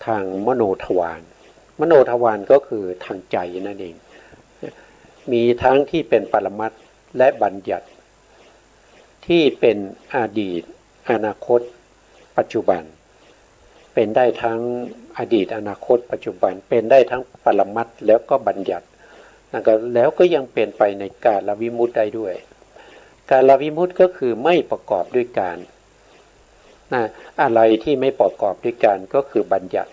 ทางมโนทวารมโนทวารก็คือทางใจนั่นเองมีทั้งที่เป็นปรมัตถ์และบัญญัติที่เป็นอดีตอนาคตปัจจุบันเป็นได้ทั้งอดีตอนาคตปัจจุบันเป็นได้ทั้งปรมัตถ์แล้วก็บัญญัติแล้วก็ยังเป็นไปในกาลวิมุตติได้ด้วยกาลวิมุตติก็คือไม่ประกอบด้วยการอะไรที่ไม่ประกอบด้วยการก็คือบัญญัติ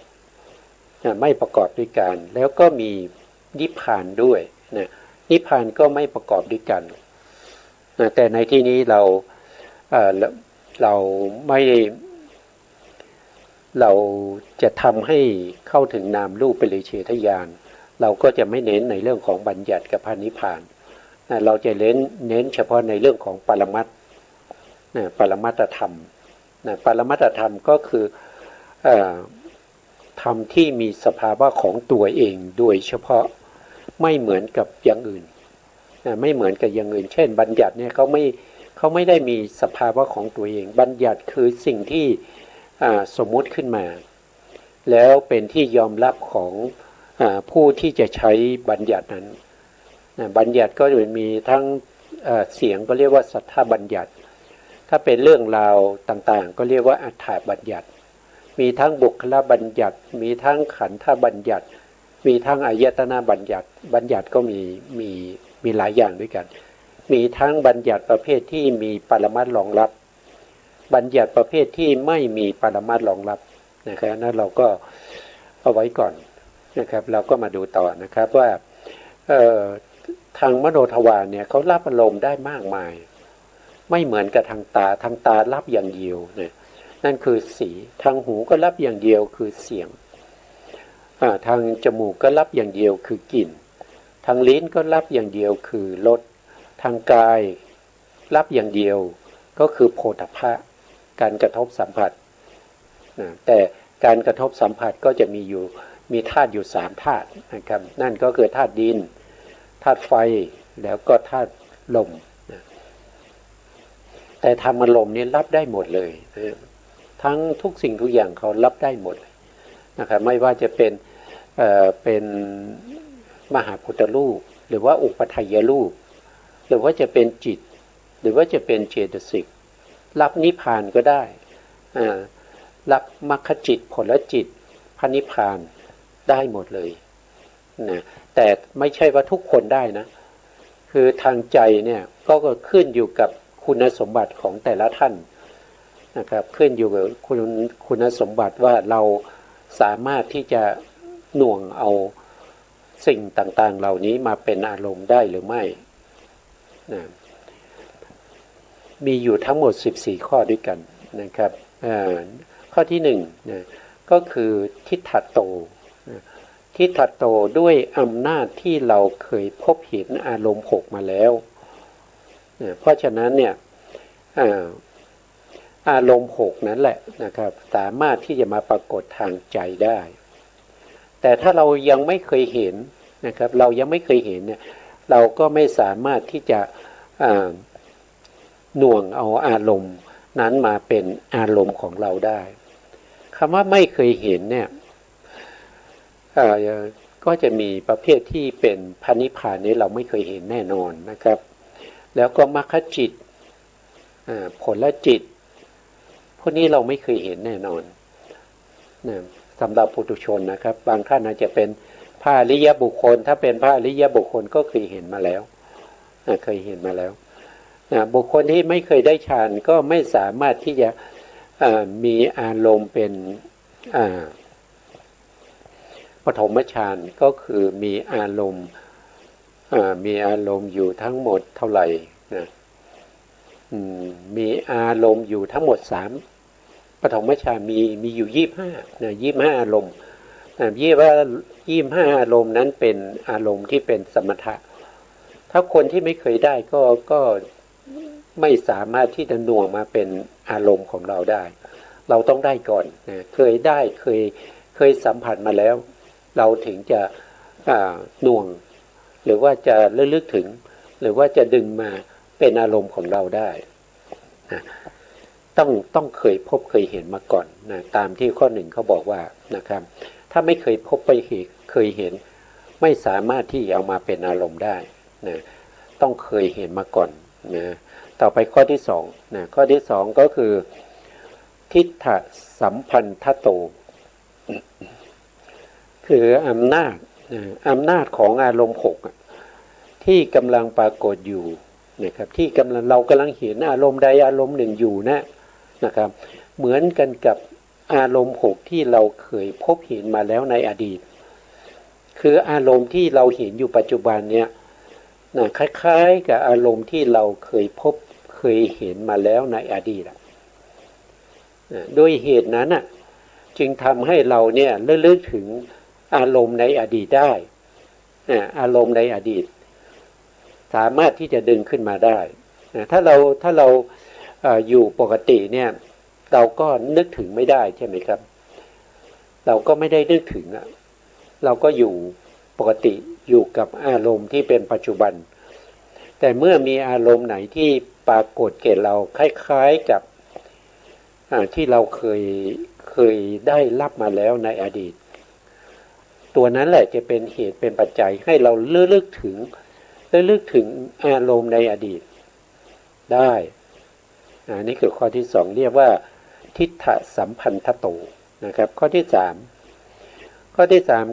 ไม่ประกอบด้วยการแล้วก็มีนิพพานด้วยนิพพานก็ไม่ประกอบด้วยกันแต่ในที่นี้เราไม่เราจะทำให้เข้าถึงนามรูปปริเฉทญาณเราก็จะไม่เน้นในเรื่องของบัญญัติกับพระนิพพานเราจะเน้นเฉพาะในเรื่องของปรมัตถ์ปรมัตถธรรมปรมัตถธรรมก็คือธรรมที่มีสภาวะของตัวเองโดยเฉพาะไม่เหมือนกับอย่างอื่นไม่เหมือนกับอย่างอื่นเช่นบัญญัติเนี่ยเขาไม่ได้มีสภาวะของตัวเองบัญญัติคือสิ่งที่สมมุติขึ้นมาแล้วเป็นที่ยอมรับของผู้ที่จะใช้บัญญัตินั้นบัญญัติก็จะมีทั้งเสียงก็เรียกว่าสัทธบัญญัติถ้าเป็นเรื่องราวต่างๆก็เรียกว่าอัฏฐบัญญัติมีทั้งบุคลบัญญัติมีทั้งขันธบัญญัติมีทั้งอายตนะบัญญัติบัญญัติก็มีหลายอย่างด้วยกันมีทั้งบัญญัติประเภทที่มีปรมัตถ์รองรับบัญญัติประเภทที่ไม่มีปรมัตถ์รองรับนะครับนั้นเราก็เอาไว้ก่อนนะครับเราก็มาดูต่อนะครับว่าทางมโนทวารเนี่ยเขารับอารมณ์ได้มากมายไม่เหมือนกับทางตารับอย่างเดียวเนี่ยนั่นคือสีทางหูก็รับอย่างเดียวคือเสียงทางจมูกก็รับอย่างเดียวคือกลิ่นทางลิ้นก็รับอย่างเดียวคือรสทางกายรับอย่างเดียวก็คือโผฏฐัพพะการกระทบสัมผัสแต่การกระทบสัมผัสก็จะมีธาตุอยู่3ธาตุนะครับนั่นก็คือธาตุดินธาตุไฟแล้วก็ธาตุลมแต่ธรรมลมนี้รับได้หมดเลยทั้งทุกสิ่งทุกอย่างเขารับได้หมดนะครับไม่ว่าจะเป็นมหาพุทธรูปหรือว่าอุปทัยรูปหรือว่าจะเป็นจิตหรือว่าจะเป็นเจตสิกรับนิพพานก็ได้รับมรรคจิตผลจิตพระนิพพานได้หมดเลยนะแต่ไม่ใช่ว่าทุกคนได้นะคือทางใจเนี่ยก็ขึ้นอยู่กับคุณสมบัติของแต่ละท่านนะครับขึ้นอยู่กับคุณสมบัติว่าเราสามารถที่จะหน่วงเอาสิ่งต่างๆเหล่านี้มาเป็นอารมณ์ได้หรือไม่นะมีอยู่ทั้งหมด14ข้อด้วยกันนะครับข้อที่1นะก็คือทิฏฐโตทิฏฐโตด้วยอำนาจที่เราเคยพบเห็นอารมณ์6มาแล้วเพราะฉะนั้นเนี่ยอารมณ์6นั้นแหละนะครับสามารถที่จะมาปรากฏทางใจได้แต่ถ้าเรายังไม่เคยเห็นนะครับเรายังไม่เคยเห็นเนี่ยเราก็ไม่สามารถที่จะหน่วงเอาอารมณ์นั้นมาเป็นอารมณ์ของเราได้คำว่าไม่เคยเห็นเนี่ยก็จะมีประเภทที่เป็นพระนิพพานนี้เราไม่เคยเห็นแน่นอนนะครับแล้วก็มรรคจิตผลจิตพวกนี้เราไม่เคยเห็นแน่นอนนะสำหรับปุถุชนนะครับบางท่านอาจจะเป็นพระอริยบุคคลถ้าเป็นพระอริยบุคคลก็เคยเห็นมาแล้วเคยเห็นมาแล้วบุคคลที่ไม่เคยได้ฌานก็ไม่สามารถที่จะมีอารมณ์เป็นปฐมฌานก็คือมีอารมณ์อยู่ทั้งหมดเท่าไหร่นะมีอารมณ์อยู่ทั้งหมด3ปฐมฌานมีอยู่25นะ25อารมณ์25อารมณ์นั้นเป็นอารมณ์ที่เป็นสมถะถ้าคนที่ไม่เคยได้ก็ไม่สามารถที่จะหน่วงมาเป็นอารมณ์ของเราได้เราต้องได้ก่อนนะเคยสัมผัสมาแล้วเราถึงจะหน่วงหรือว่าจะระลึกถึงหรือว่าจะดึงมาเป็นอารมณ์ของเราได้นะต้องเคยพบเคยเห็นมาก่อนนะตามที่ข้อ1เขาบอกว่า นะครับถ้าไม่เคยพบไปเคยเห็นไม่สามารถที่เอามาเป็นอารมณ์ได้นะต้องเคยเห็นมาก่อนนะต่อไปข้อที่สองนะข้อที่สองก็คือทิฏฐสัมพันธโตคืออำนาจของอารมณ์หกที่กำลังปรากฏอยู่นะครับที่เรากำลังเห็นอารมณ์ใดอารมณ์หนึ่งอยู่นะครับเหมือนกันกับอารมณ์หกที่เราเคยพบเห็นมาแล้วในอดีตคืออารมณ์ที่เราเห็นอยู่ปัจจุบันเนี่ยนะคล้ายๆกับอารมณ์ที่เราเคยพบเคยเห็นมาแล้วในอดีตโดยเหตุนั้นจึงทำให้เราเนี่ยระลึกถึงอารมณ์ในอดีตได้อารมณ์ในอดีตสามารถที่จะดึงขึ้นมาได้ถ้าเราอยู่ปกติเนี่ยเราก็นึกถึงไม่ได้ใช่ไหมครับเราก็ไม่ได้นึกถึงเราก็อยู่ปกติอยู่กับอารมณ์ที่เป็นปัจจุบันแต่เมื่อมีอารมณ์ไหนที่ปรากฏแก่เราคล้ายๆกับที่เราเคยได้รับมาแล้วในอดีตตัวนั้นแหละจะเป็นเหตุเป็นปัจจัยให้เราระลึกถึงอารมณ์ในอดีตได้นี่คือข้อที่สองเรียกว่าทิฏฐสัมพันธโตนะครับข้อที่สาม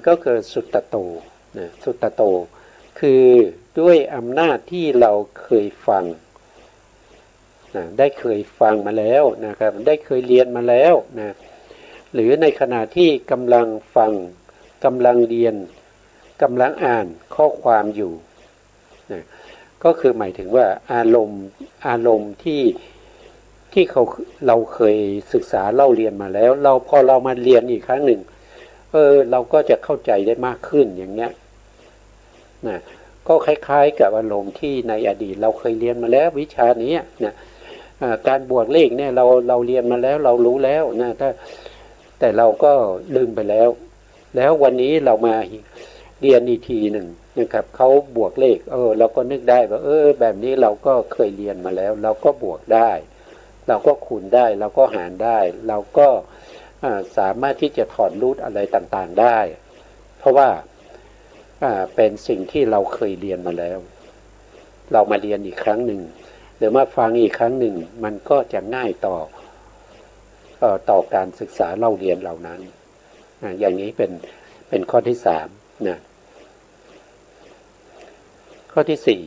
ก็คือสุตตโตสุตตโตคือด้วยอำนาจที่เราเคยฟังได้เคยฟังมาแล้วนะครับได้เคยเรียนมาแล้วนะหรือในขณะที่กำลังฟังกำลังเรียนกำลังอ่านข้อความอยู่นะก็คือหมายถึงว่าอารมณ์ที่เราเคยศึกษาเล่าเรียนมาแล้วพอเรามาเรียนอีกครั้งหนึ่งเราก็จะเข้าใจได้มากขึ้นอย่างเงี้ยนะก็คล้ายๆกับอารมณ์ที่ในอดีตเราเคยเรียนมาแล้ววิชานี้นะการบวกเลขเนี่ยเราเรียนมาแล้วเรารู้แล้วนะแต่เราก็ลืมไปแล้ววันนี้เรามาเรียนอีกทีหนึ่งนะครับเขาบวกเลขเราก็นึกได้ว่าแบบนี้เราก็เคยเรียนมาแล้วเราก็บวกได้เราก็คูณได้เราก็หารได้เราก็สามารถที่จะถอดรูทอะไรต่างๆได้เพราะว่าเป็นสิ่งที่เราเคยเรียนมาแล้วเรามาเรียนอีกครั้งหนึ่งหรือมาฟังอีกครั้งหนึ่งมันก็จะง่ายต่อการศึกษาเล่าเรียนเหล่านั้นอย่างนี้เป็นข้อที่สามนะข้อที่สี่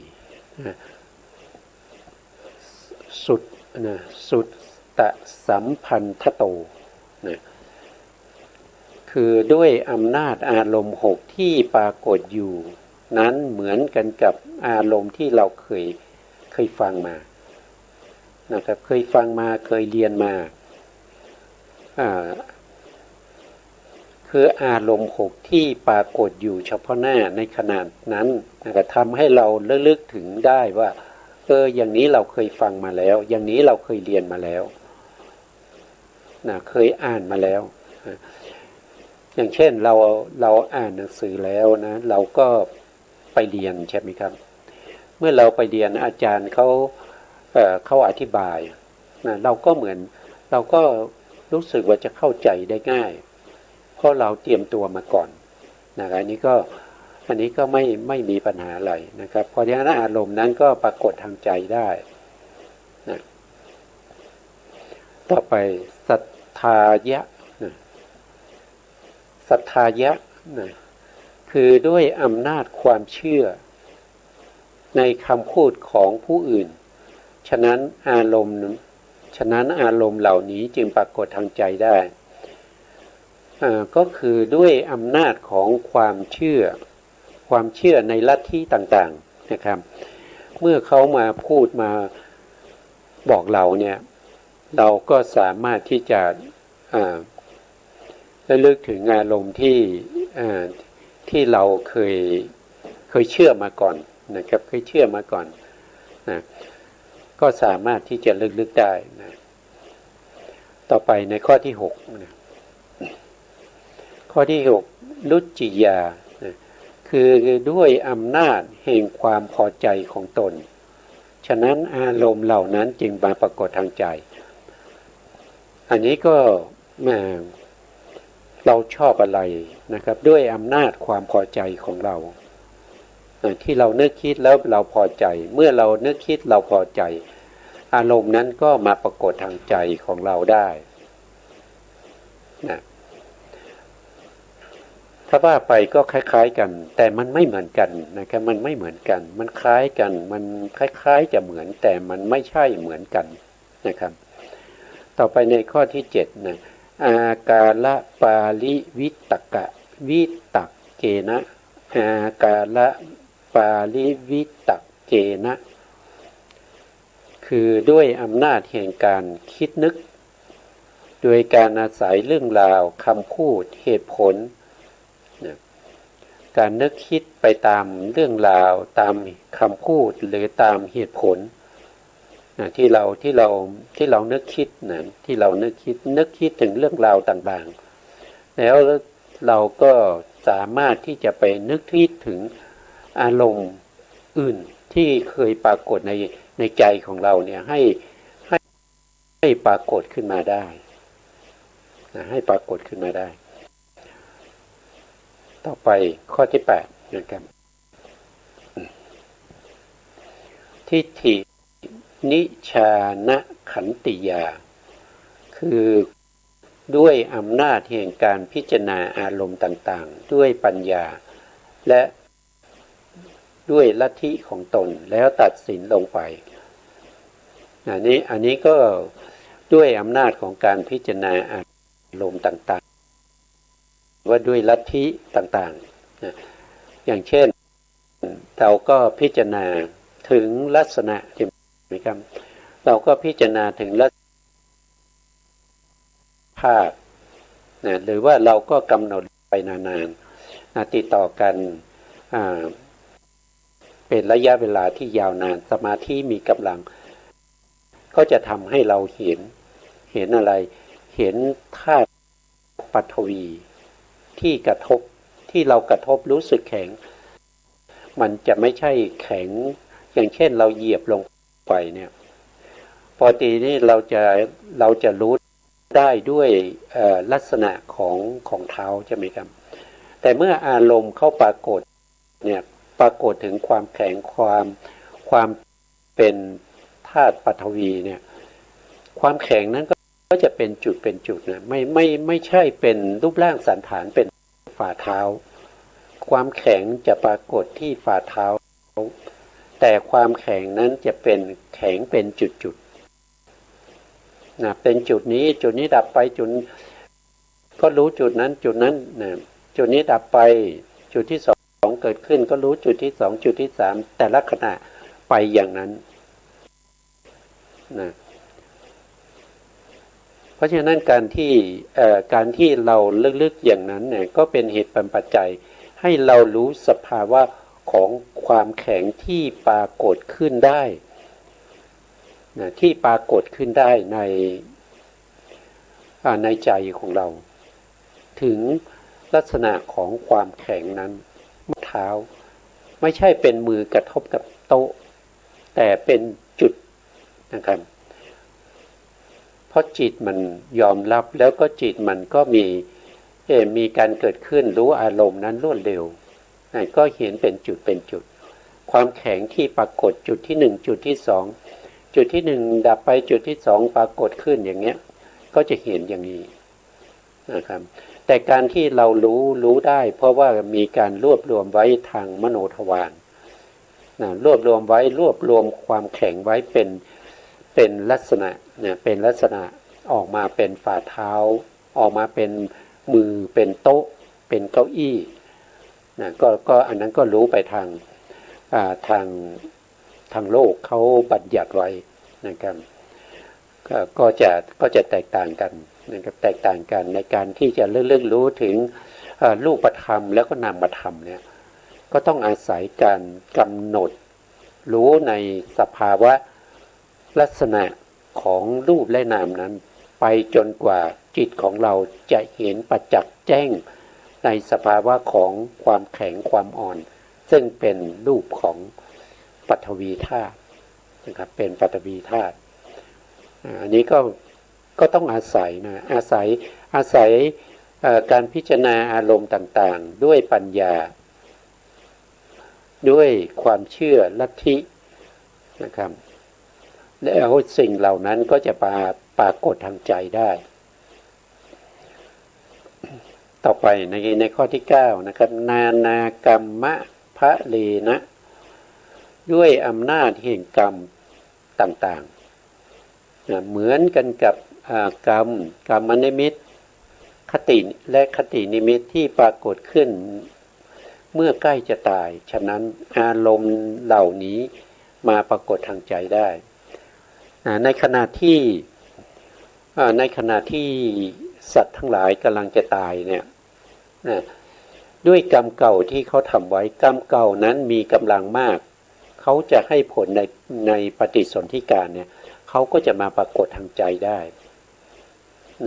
สุตตสัมพันธโตนะคือด้วยอำนาจอารมณ์หกที่ปรากฏอยู่นั้นเหมือนกันกับอารมณ์ที่เราเคยฟังมานะครับเคยฟังมาเคยเรียนมาคืออารมณ์หกที่ปรากฏอยู่เฉพาะหน้าในขณะนั้นนะครับทำให้เราระลึกถึงได้ว่าอย่างนี้เราเคยฟังมาแล้วอย่างนี้เราเคยเรียนมาแล้วเคยอ่านมาแล้วอย่างเช่นเราอ่านหนังสือแล้วนะเราก็ไปเรียนใช่ไหมครับเมื่อเราไปเรียนอาจารย์เขาอธิบายนะเราก็รู้สึกว่าจะเข้าใจได้ง่ายเพราะเราเตรียมตัวมาก่อนนะครับอันนี้ก็ไม่มีปัญหาอะไรนะครับเพราะฉะนั้นอารมณ์นั้นก็ปรากฏทางใจได้นะต่อไปศรัทธายะศรัทธายะคือด้วยอำนาจความเชื่อในคำพูดของผู้อื่นฉะนั้นอารมณ์เหล่านี้จึงปรากฏทางใจได้ก็คือด้วยอำนาจของความเชื่อในลัทธิต่างๆนะครับเมื่อเขามาพูดมาบอกเราเนี่ยเราก็สามารถที่จะระลึกถึงอารมณ์ที่เราเคยเชื่อมาก่อนนะครับเคยเชื่อมาก่อนนะก็สามารถที่จะลึกได้นะต่อไปในข้อที่หกนะข้อที่หกรุจิยานะคือด้วยอำนาจแห่งความพอใจของตนฉะนั้นอารมณ์เหล่านั้นจึงมาปรากฏทางใจอันนี้ก็ เราชอบอะไรนะครับด้วยอำนาจความพอใจของเราที่เรานึกคิดแล้วเราพอใจเมื่อเรานึกคิดเราพอใจอารมณ์นั้นก็มาปรากฏทางใจของเราได้นะถ้าว่าไปก็คล้ายๆกันแต่มันไม่เหมือนกันนะครับมันไม่เหมือนกันมันคล้ายกันมันคล้ายๆจะเหมือนแต่มันไม่ใช่เหมือนกันนะครับต่อไปในข้อที่7นะอากาละปาลิวิตกะวิตักเกนะอากาละปาลิวิตักเกนะคือด้วยอำนาจแห่งการคิดนึกโดยการอาศัยเรื่องราวคำพูดเหตุผลการนึกคิดไปตามเรื่องราวตามคำพูดหรือตามเหตุผลที่เรานึกคิดนะที่เรานึกคิดถึงเรื่องราวต่างๆแล้วเราก็สามารถที่จะไปนึกคิดถึงอารมณ์อื่นที่เคยปรากฏในใจของเราเนี่ยให้ปรากฏขึ้นมาได้ให้ปรากฏขึ้นมาได้ต่อไปข้อที่8นะครับทิฏฐินิชานะขันติยาคือด้วยอำนาจแห่งการพิจารณาอารมณ์ต่างๆด้วยปัญญาและด้วยลัทธิของตนแล้วตัดสินลงไปอันนี้ก็ด้วยอำนาจของการพิจารณาอารมณ์ต่างๆว่าด้วยลัทธิต่างๆนะอย่างเช่นเราก็พิจารณาถึงลักษณะใช่ไหมครับเราก็พิจารณาถึงลักษณะภาพนะหรือว่าเราก็กำหนดไปนานๆติดต่อกันเป็นระยะเวลาที่ยาวนานสมาธิมีกำลังก็จะทำให้เราเห็นอะไรเห็นธาตุปฐวีที่กระทบที่เรากระทบรู้สึกแข็งมันจะไม่ใช่แข็งอย่างเช่นเราเหยียบลงไปเนี่ยปกตินี่เราจะรู้ได้ด้วยลักษณะของเท้าใช่ไหมครับแต่เมื่ออารมณ์เข้าปรากฏเนี่ยปรากฏถึงความแข็งความเป็นธาตุปฐวีเนี่ยความแข็งนั้นก็จะเป็นจุดนะไม่ใช่เป็นรูปร่างสันฐานเป็นฝ่าเท้าความแข็งจะปรากฏที่ฝ่าเท้าแต่ความแข็งนั้นจะเป็นแข็งเป็นจุดนะเป็นจุดนี้ดับไปจุดก็รู้จุดนั้นนะจุดนี้ดับไปจุดที่2เกิดขึ้นก็รู้จุดที่2จุดที่3แต่ละขณะไปอย่างนั้นนะเพราะฉะนั้นการที่เราลึกๆอย่างนั้นเนี่ยก็เป็นเหตุปัจจัยให้เรารู้สภาวะของความแข็งที่ปรากฏขึ้นได้นะที่ปรากฏขึ้นได้ในใจของเราถึงลักษณะของความแข็งนั้นเท้าไม่ใช่เป็นมือกระทบกับโต๊ะแต่เป็นจุดนะครับเพราะจิตมันยอมรับแล้วก็จิตมันก็มีการเกิดขึ้นรู้อารมณ์นั้นรวดเร็วก็เห็นเป็นจุดความแข็งที่ปรากฏจุดที่1จุดที่2จุดที่1ดับไปจุดที่2ปรากฏขึ้นอย่างเงี้ยก็จะเห็นอย่างนี้นะครับแต่การที่เรารู้ได้เพราะว่ามีการรวบรวมไว้ทางมโนทวารรวบรวมความแข็งไว้เป็นลักษณะเป็นลักษณะออกมาเป็นฝ่าเท้าออกมาเป็นมือเป็นโต๊ะเป็นเก้าอี้ก็อันนั้นก็รู้ไปทางโลกเขาบัญญัติไว้นะครับก็จะแตกต่างกันนะครับแตกต่างกันในการที่จะเลือกรู้ถึงรูปธรรมแล้วก็นามธรรมเนี่ยก็ต้องอาศัยการกำหนดรู้ในสภาวะลักษณะของรูปและนามนั้นไปจนกว่าจิตของเราจะเห็นประจักษ์แจ้งในสภาวะของความแข็งความอ่อนซึ่งเป็นรูปของปฐวีธาตุนะครับเป็นปฐวีธาตุอันนี้ก็ต้องอาศัยอาศัย การพิจารณาอารมณ์ต่างๆด้วยปัญญาด้วยความเชื่อลัทธินะครับแล้วสิ่งเหล่านั้นก็จะปรากฏทางใจได้ต่อไปในข้อที่9นะครับนานากรรมะพะเลนะด้วยอำนาจแห่งกรรมต่างๆเหมือนกันกับกรรมนิมิตคติและคตินิมิตที่ปรากฏขึ้นเมื่อใกล้จะตายฉะนั้นอารมณ์เหล่านี้มาปรากฏทางใจได้ในขณะที่สัตว์ทั้งหลายกำลังจะตายเนี่ยด้วยกรรมเก่าที่เขาทำไว้กรรมเก่านั้นมีกำลังมากเขาจะให้ผลในปฏิสนธิการเนี่ยเขาก็จะมาปรากฏทางใจได้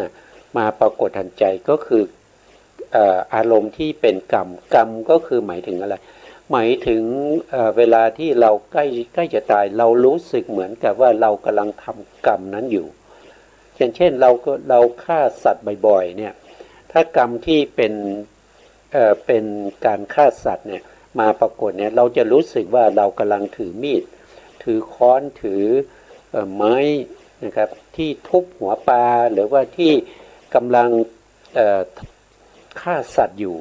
นะมาปรากฏทางใจก็คืออารมณ์ที่เป็นกรรมก็คือหมายถึงอะไรหมายถึงเวลาที่เราใกล้จะตายเรารู้สึกเหมือนกับว่าเรากำลังทำกรรมนั้นอยู่เช่นเราฆ่าสัตว์บ่อยๆเนี่ยถ้ากรรมที่เป็นการฆ่าสัตว์เนี่ยมาปรากฏเนี่ยเราจะรู้สึกว่าเรากำลังถือมีดถือค้อนถือไม้นะครับที่ทุบหัวปลาหรือว่าที่กำลังฆ่าสัตว์อยู่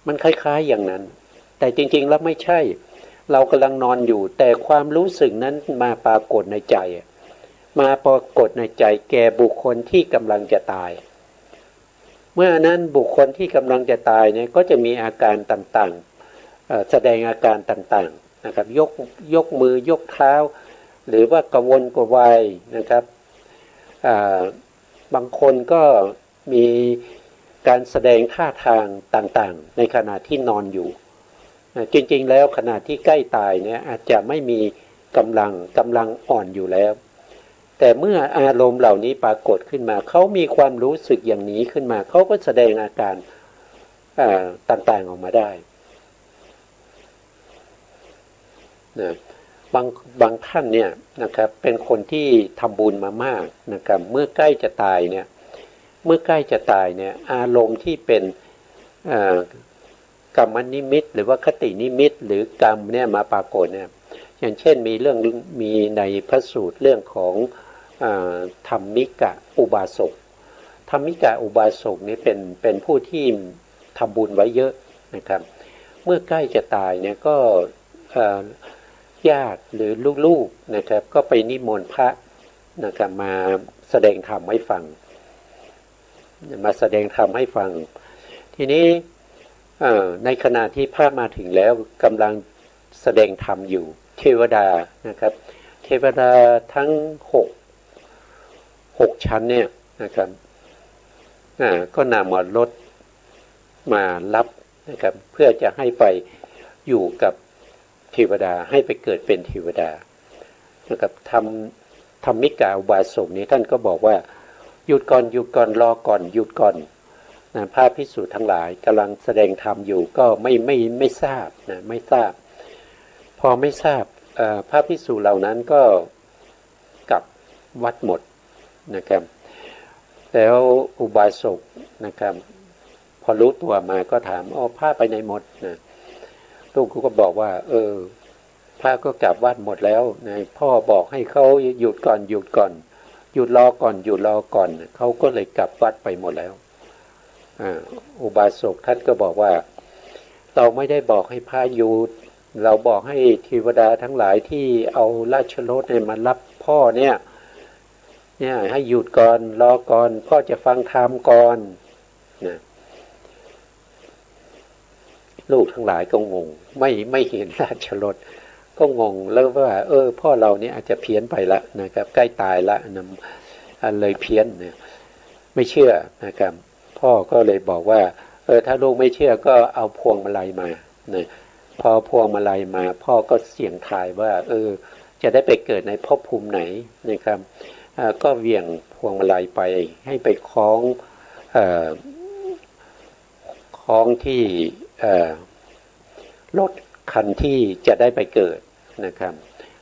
มันคล้ายๆอย่างนั้นแต่จริงๆแล้วไม่ใช่เรากำลังนอนอยู่แต่ความรู้สึกนั้นมาปรากฏในใจมาปรากฏในใจแก่บุคคลที่กำลังจะตายเมื่อนั้นบุคคลที่กำลังจะตายเนี่ยก็จะมีอาการต่างๆแสดงอาการต่างๆนะครับยกมือยกเท้าหรือว่ากระวนกระวายนะครับบางคนก็มีการแสดงท่าทางต่างๆในขณะที่นอนอยู่จริงๆแล้วขณะที่ใกล้ตายเนี่ยอาจจะไม่มีกำลังอ่อนอยู่แล้วแต่เมื่ออารมณ์เหล่านี้ปรากฏขึ้นมาเขามีความรู้สึกอย่างนี้ขึ้นมาเขาก็แสดงอาการต่างๆออกมาได้นะบางท่านเนี่ยนะครับเป็นคนที่ทำบุญมามากนะครับเมื่อใกล้จะตายเนี่ยอารมณ์ที่เป็นกรรมนิมิตหรือว่าคตินิมิตหรือกรรมเนี่ยมาปรากฏเนี่ยอย่างเช่นมีในพระสูตรเรื่องของธรรมิกะอุบาสกนี่เป็นผู้ที่ทำบุญไว้เยอะนะครับเมื่อใกล้จะตายเนี่ยก็ญาติหรือลูกๆนะครับก็ไปนิมนต์พระนะครับมาแสดงธรรมให้ฟังทีนี้ในขณะที่พระมาถึงแล้วกำลังแสดงธรรมอยู่เทวดานะครับเทวดาทั้ง6ชั้นเนี่ยนะครับก็นำรถมารับนะครับเพื่อจะให้ไปอยู่กับเทวดาให้ไปเกิดเป็นเทวดานะครับธรรมิกาอุบาสกนี้ท่านก็บอกว่าหยุดก่อนรอก่อนหยุดก่อนพระภิกษุทั้งหลายกำลังแสดงธรรมอยู่ก็ไม่ทราบนะไม่ทราบพอไม่ทราบพระภิกษุเหล่านั้นก็กลับวัดหมดนะครับแล้วอุบาสกนะครับพอรู้ตัวมาก็ถามพระไปไหนหมดนะลูกก็บอกว่าพระก็กลับวัดหมดแล้วนะพ่อบอกให้เขาหยุดก่อนหยุดรอก่อนเขาก็เลยกลับวัดไปหมดแล้วอุบาสกท่านก็บอกว่าเราไม่ได้บอกให้พระหยุดเราบอกให้เทวดาทั้งหลายที่เอาราชรถมารับพ่อเนี่ยให้หยุดก่อนรอก่อนพ่อจะฟังธรรมก่อนนะลูกทั้งหลายก็งงไม่เห็นราชรถก็งงแล้วว่าพ่อเราเนี่ยอาจจะเพี้ยนไปละนะครับใกล้ตายละเลยเพี้ยนเนี่ยไม่เชื่อนะครับพ่อก็เลยบอกว่าถ้าลูกไม่เชื่อก็เอาพวงมาลัยมานะพอพวงมาลัยมาพ่อก็เสี่ยงทายว่าจะได้ไปเกิดในภพภูมิไหนนะครับก็เหวี่ยงพวงมาลัยไปให้ไปคล้องที่รถคันที่จะได้ไปเกิดนะครับ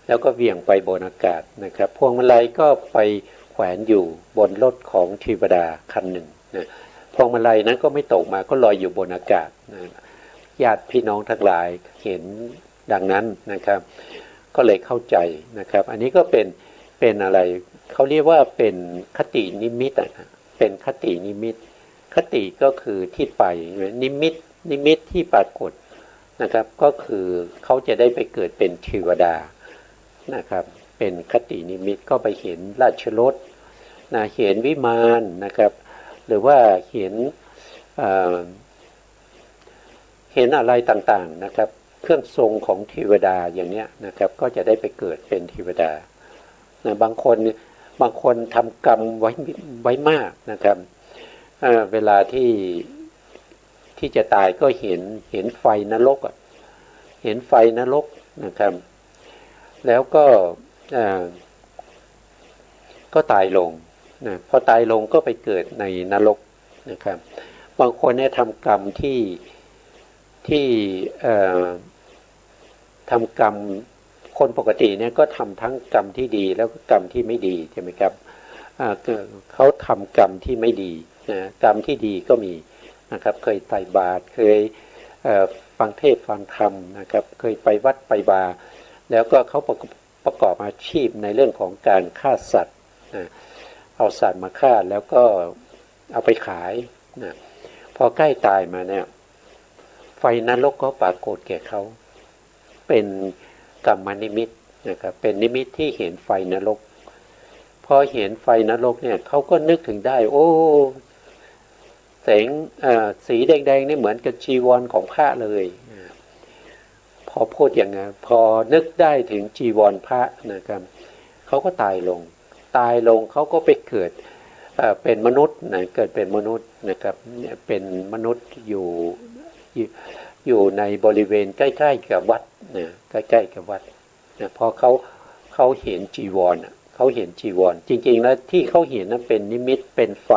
แล้วก็เหวี่ยงไปบนอากาศนะครับพวงมาลัยก็ไปแขวนอยู่บนรถของเทวดาคันหนึ่งนะพ พวงมาลัยนั้นก็ไม่ตกมาก็ลอยอยู่บนอากาศนะญาติพี่น้องทั้งหลายเห็นดังนั้นนะครับก็เลยเข้าใจนะครับอันนี้ก็เป็นอะไรเขาเรียกว่าเป็นคตินิมิตนะเป็นคตินิมิตคติก็คือที่ไปนิมิตที่ปรากฏนะครับก็คือเขาจะได้ไปเกิดเป็นเทวดานะครับเป็นคตินิมิตก็ไปเห็นราชรถนะเห็นวิมานนะครับหรือว่าเห็นอะไรต่างๆนะครับเครื่องทรงของเทวดาอย่างเนี้ยนะครับก็จะได้ไปเกิดเป็นเทวดานะบางคนทำกรรมไว้มากนะครับเวลาที่จะตายก็เห็นไฟนรกเห็นไฟนรกนะครับแล้วก็ตายลงนะพอตายลงก็ไปเกิดในนรกนะครับบางคนเนี่ยทำกรรมที่ทำกรรมคนปกติเนี่ยก็ทำทั้งกรรมที่ดีแล้วก็กรรมที่ไม่ดีใช่ไหมครับเขาทำกรรมที่ไม่ดีนะกรรมที่ดีก็มีนะครับเคยใส่บาตรเคยฟังเทศน์ฟังธรรมนะครับเคยไปวัดไปบาร์แล้วก็เขาประกอบอาชีพในเรื่องของการฆ่าสัตว์นะเอาสัตว์มาฆ่าแล้วก็เอาไปขายนะพอใกล้ตายมาเนี่ยไฟนรกก็ปรากฏแก่เขาเป็นกรรมนิมิตนะครับเป็นนิมิตที่เห็นไฟนรกพอเห็นไฟนรกเนี่ยเขาก็นึกถึงได้โอ้แสงสีแดงๆนี่เหมือนกับจีวรของพระเลยพอพูดอย่างนั้นพอนึกได้ถึงจีวรพระนะครับเขาก็ตายลงเขาก็ไปเกิดเป็นมนุษย์นะเกิดเป็นมนุษย์นะครับเป็นมนุษย์อยู่ในบริเวณใกล้ๆกับวัดนะใกล้ๆกับวัดนะพอเขาเห็นจีวรเขาเห็นจีวรจริงๆแล้วที่เขาเห็นนั้นเป็นนิมิตเป็นไฟ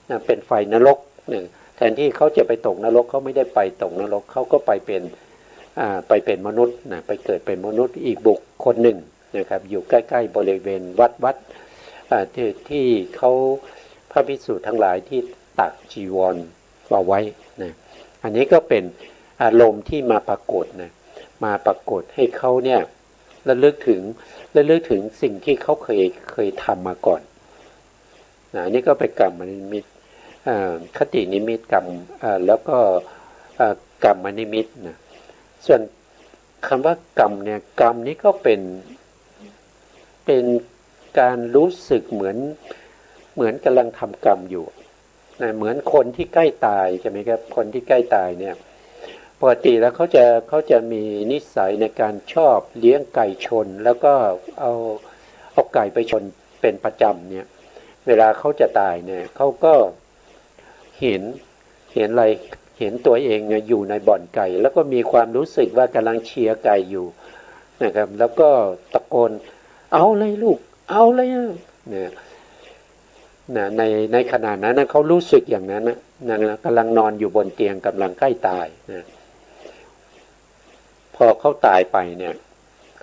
นะเป็นไฟนรกนะแทนที่เขาจะไปตกนรกเขาไม่ได้ไปตกนรกเขาก็ไปเป็นมนุษย์นะไปเกิดเป็นมนุษย์อีกบุคคลหนึ่งนะครับอยู่ใกล้ๆบริเวณวัดที่เขาพระภิกษุทั้งหลายที่ตักจีวรเอาไว้นะอันนี้ก็เป็นอารมณ์ที่มาปรากฏนะมาปรากฏให้เขาเนี่ยระลึกถึงสิ่งที่เขาเคยทำมาก่อนนะอันนี้ก็เป็นกรรมนิมิตคตินิมิตกรรมแล้วก็กรรมนิมิตนะส่วนคำว่ากรรมเนี่ยกรรมนี้ก็เป็นการรู้สึกเหมือนกำลังทำกรรมอยู่นะเหมือนคนที่ใกล้ตายใช่ไหมครับคนที่ใกล้ตายเนี่ยปกติแล้วเขาจะมีนิสัยในการชอบเลี้ยงไก่ชนแล้วก็เอาไก่ไปชนเป็นประจำเนี่ยเวลาเขาจะตายเนี่ยเขาก็เห็นอะไรเห็นตัวเองอยู่ในบ่อนไก่แล้วก็มีความรู้สึกว่ากำลังเชียร์ไก่อยู่นะครับแล้วก็ตะโกนเอาเลยลูกเอาเลยเนี่ยในขณะนั้นเขารู้สึกอย่างนั้นนะกำลังนอนอยู่บนเตียงกำลังใกล้ตายนะพอเขาตายไปเนี่ย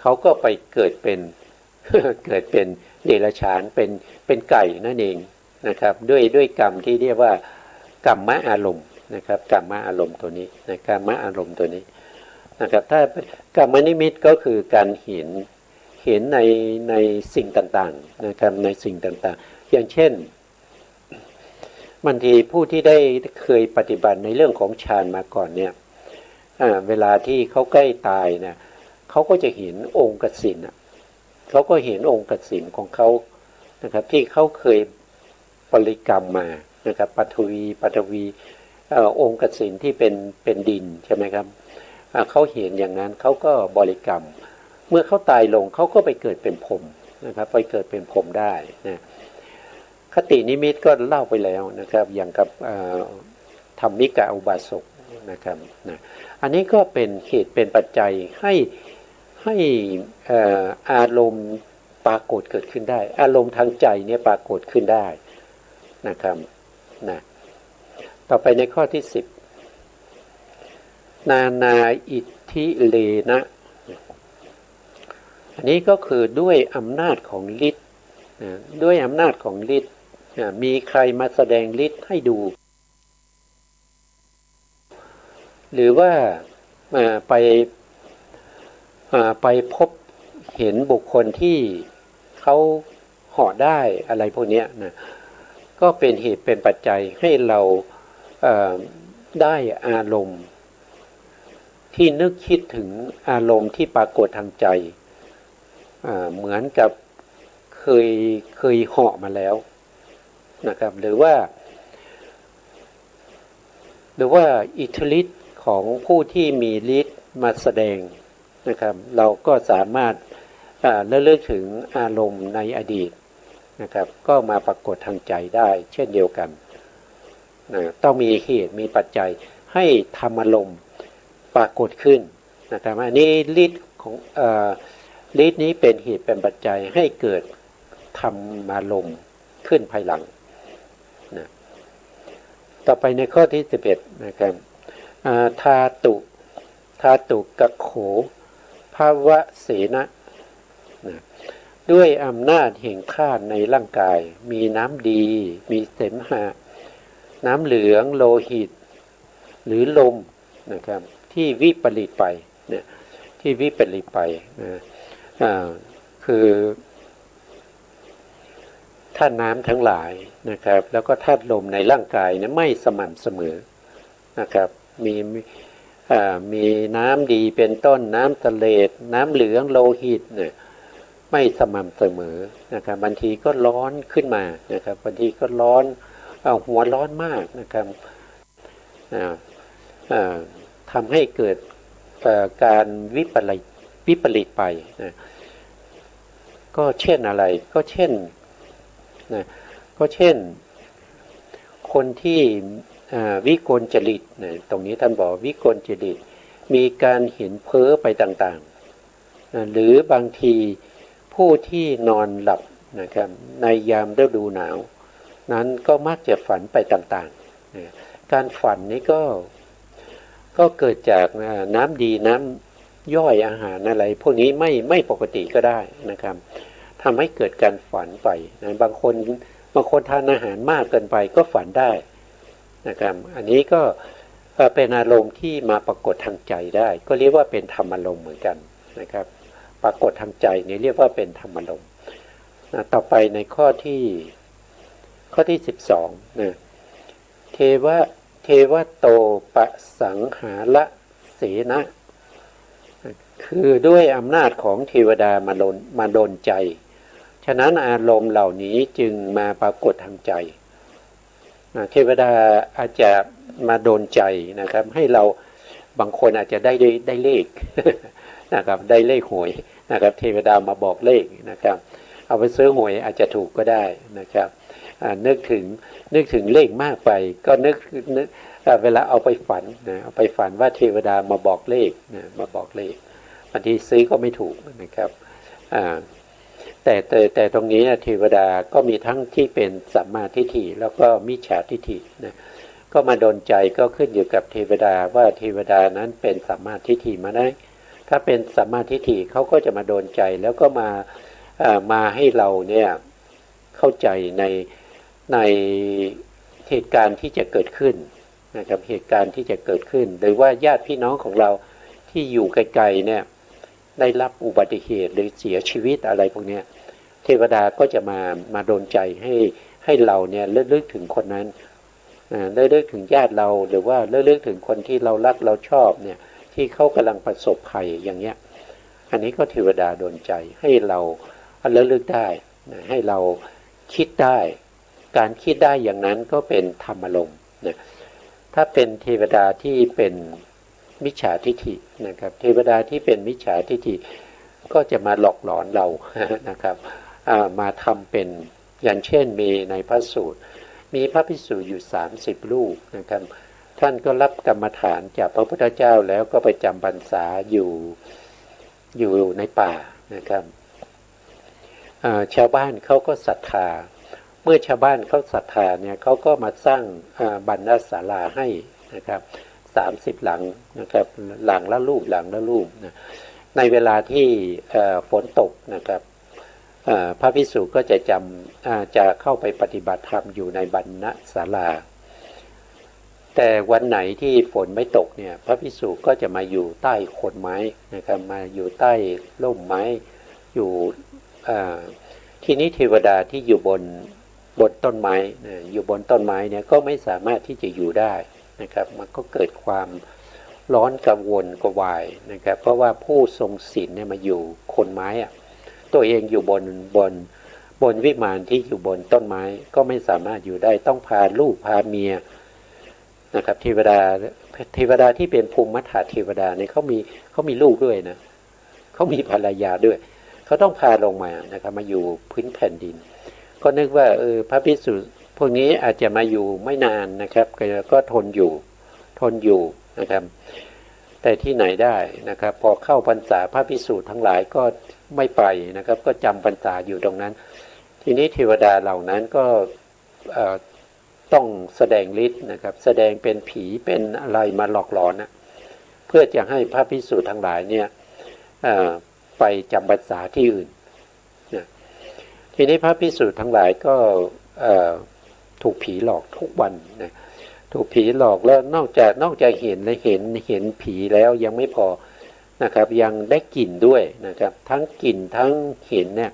เขาก็ไปเกิดเป็น เดรัจฉานเป็นไก่นั่นเองนะครับด้วยกรรมที่เรียกว่ากรรมะอารมณ์นะครับกรรมะอารมณ์ตัวนี้นะกรรมะอารมณ์ตัวนี้นะครับถ้ากรรมนิมิตก็คือการเห็นในสิ่งต่างๆนะครับในสิ่งต่างๆอย่างเช่นบางทีผู้ที่ได้เคยปฏิบัติในเรื่องของฌานมาก่อนเนี่ยเวลาที่เขาใกล้ตายเนี่ยเขาก็จะเห็นองค์กสิณเขาก็เห็นองค์กสิณของเขานะครับที่เขาเคยบริกรรมมานะครับปฐวีองค์กสิณที่เป็นดินใช่ไหมครับเขาเห็นอย่างนั้นเขาก็บริกรรมเมื่อเขาตายลงเขาก็ไปเกิดเป็นพรหมนะครับไปเกิดเป็นพรหมได้นะคตินิมิตก็เล่าไปแล้วนะครับอย่างกับธรรมิกะอุบาสกนะครับนะอันนี้ก็เป็นเหตุเป็นปัจจัยให้อารมณ์ปรากฏเกิดขึ้นได้อารมณ์ทางใจเนี่ยปรากฏขึ้นได้นะครับนะต่อไปในข้อที่10นาอิทธิเลนะอันนี้ก็คือด้วยอำนาจของฤทธิ์ด้วยอำนาจของฤทธิ์มีใครมาแสดงฤทธิ์ให้ดู หรือว่าไปไปพบเห็นบุคคลที่เขาเหาะได้อะไรพวกนี้นะก็เป็นเหตุเป็นปัจจัยให้เราได้อารมณ์ที่นึกคิดถึงอารมณ์ที่ปรากฏทางใจเหมือนกับเคยเหาะมาแล้วนะครับหรือว่าอิทธิฤทธิ์ของผู้ที่มีฤทธิ์มาแสดงนะครับเราก็สามารถระลึกถึงอารมณ์ในอดีตนะครับก็มาปรากฏทางใจได้เช่นเดียวกันนะต้องมีเหตุมีปัจจัยให้ธรรมอารมณ์ปรากฏขึ้นนะครับอันนี้ฤทธิ์ของฤทธิ์นี้เป็นเหตุเป็นปัจจัยให้เกิดธรรมอารมณ์ขึ้นภายหลังนะต่อไปในข้อที่11นะครับธาตุกโขภาวะเสนะนะด้วยอำนาจแห่งธาตุในร่างกายมีน้ำดีมีเสมหะน้ำเหลืองโลหิตหรือลมนะครับที่วิปริตไปเนี่ยที่วิปริตไปนะคือธาตุน้ำทั้งหลายนะครับแล้วก็ธาตุลมในร่างกายเนี่ยไม่สม่ำเสมอนะครับมีน้ำดีเป็นต้นน้ำทะเลน้ำเหลืองโลหิตเนี่ยไม่สม่ำเสมอนะครับบางทีก็ร้อนขึ้นมานะครับบางทีก็ร้อนหัวร้อนมากนะครับทำให้เกิดการวิปริตไปนะก็เช่นอะไรก็เช่นคนที่วิกลจริตนะตรงนี้ท่านบอกวิกลจริตมีการเห็นเพ้อไปต่างๆหรือบางทีผู้ที่นอนหลับนะครับในยามฤดูหนาวนั้นก็มักจะฝันไปต่างๆนะการฝันนี้ก็เกิดจากน้ำดีน้ำย่อยอาหารอะไรพวกนี้ไม่ปกติก็ได้นะครับทำให้เกิดการฝันไปนะบางคนทานอาหารมากเกินไปก็ฝันได้นะครับอันนี้ก็เป็นอารมณ์ที่มาปรากฏทางใจได้ก็เรียกว่าเป็นธรรมอารมณ์เหมือนกันนะครับปรากฏทางใจนี่เรียกว่าเป็นธรรมอารมณ์ต่อไปในข้อที่12นะเทวโตปสังหาระเสนะคือด้วยอำนาจของเทวดามาดลใจฉะนั้นอารมณ์เหล่านี้จึงมาปรากฏทางใจเทวดาอาจจะมาโดนใจนะครับให้เราบางคนอาจจะได้เลขนะครับได้เลขหวยนะครับเทวดามาบอกเลขนะครับเอาไปซื้อหวยอาจจะถูกก็ได้นะครับนึกถึงเลขมากไปก็นึกเวลาเอาไปฝันนะเอาไปฝันว่าเทวดามาบอกเลขนะมาบอกเลขบางทีซื้อก็ไม่ถูกนะครับแต่ตรงนี้เทวดาก็มีทั้งที่เป็นสัมมาทิฏฐิแล้วก็มิจฉาทิฏฐินะก็มาดลใจก็ขึ้นอยู่กับเทวดาว่าเทวดานั้นเป็นสัมมาทิฏฐิมาได้ถ้าเป็นสัมมาทิฏฐิเขาก็จะมาดลใจแล้วก็มาให้เราเนี่ยเข้าใจในเหตุการณ์ที่จะเกิดขึ้นนะครับเหตุการณ์ที่จะเกิดขึ้นหรือว่าญาติพี่น้องของเราที่อยู่ไกลๆเนี่ยได้รับอุบัติเหตุหรือเสียชีวิตอะไรพวกนี้เทวดาก็จะมาโดนใจให้เราเนี่ยเลือกถึงคนนั้นเลือกถึงญาติเราหรือว่าเลือกถึงคนที่เรารักเราชอบเนี่ยที่เขากำลังประสบภัยอย่างเงี้ยอันนี้ก็เทวดาโดนใจให้เราเลือกได้ให้เราคิดได้การคิดได้อย่างนั้นก็เป็นธรรมอารมณ์นะถ้าเป็นเทวดาที่เป็นมิจฉาทิฏฐินะครับเทวดาที่เป็นมิจฉาทิฏฐิก็จะมาหลอกหลอนเรานะครับมาทำเป็นอย่างเช่นมีในพระสูตรมีพระภิกษุอยู่30รูปนะครับท่านก็รับกรรมฐานจากพระพุทธเจ้าแล้วก็ไปจำพรรษาอยู่ในป่านะครับชาวบ้านเขาก็ศรัทธาเมื่อชาวบ้านเขาศรัทธาเนี่ยเขาก็มาสร้างบรรณศาลาให้นะครับ30หลังนะครับหลังละรูปนะในเวลาที่ฝนตกนะครับพระภิกษุก็จะเข้าไปปฏิบัติธรรมอยู่ในบรรณศาลา แต่วันไหนที่ฝนไม่ตกเนี่ยพระภิกษุก็จะมาอยู่ใต้โคนไม้นะครับมาอยู่ใต้ร่มไม้อยู่ทีนี้เทวดาที่อยู่บนต้นไม้อยู่บนต้นไม้เนี่ยก็ไม่สามารถที่จะอยู่ได้นะครับมันก็เกิดความร้อนกังวลกวายนะครับเพราะว่าผู้ทรงศีลเนี่ยมาอยู่โคนไม้อะตัวเองอยู่บนวิมานที่อยู่บนต้นไม้ก็ไม่สามารถอยู่ได้ต้องพาลูกพาเมียนะครับเทวดาที่เป็นภูมิมัทธเทวดาเนี่ยเขามีลูกด้วยนะเขามีภรรยาด้วยเขาต้องพาลงมานะครับมาอยู่พื้นแผ่นดินก็นึกว่าพระภิกษุพวกนี้อาจจะมาอยู่ไม่นานนะครับก็ทนอยู่นะครับแต่ที่ไหนได้นะครับพอเข้าพรรษาพระภิกษุทั้งหลายก็ไม่ไปนะครับก็จำพรรษาอยู่ตรงนั้นทีนี้เทวดาเหล่านั้นก็ต้องแสดงฤทธิ์นะครับแสดงเป็นผีเป็นอะไรมาหลอกหลอนนะเพื่อจะให้พระภิกษุทั้งหลายเนี่ยไปจำพรรษาที่อื่นนะทีนี้พระภิกษุทั้งหลายก็ถูกผีหลอกทุกวันนะถูกผีหลอกแล้วนอกจากเห็นผีแล้วยังไม่พอนะครับยังได้กลิ่นด้วยนะครับทั้งกลิ่นทั้งเห็นเนี่ย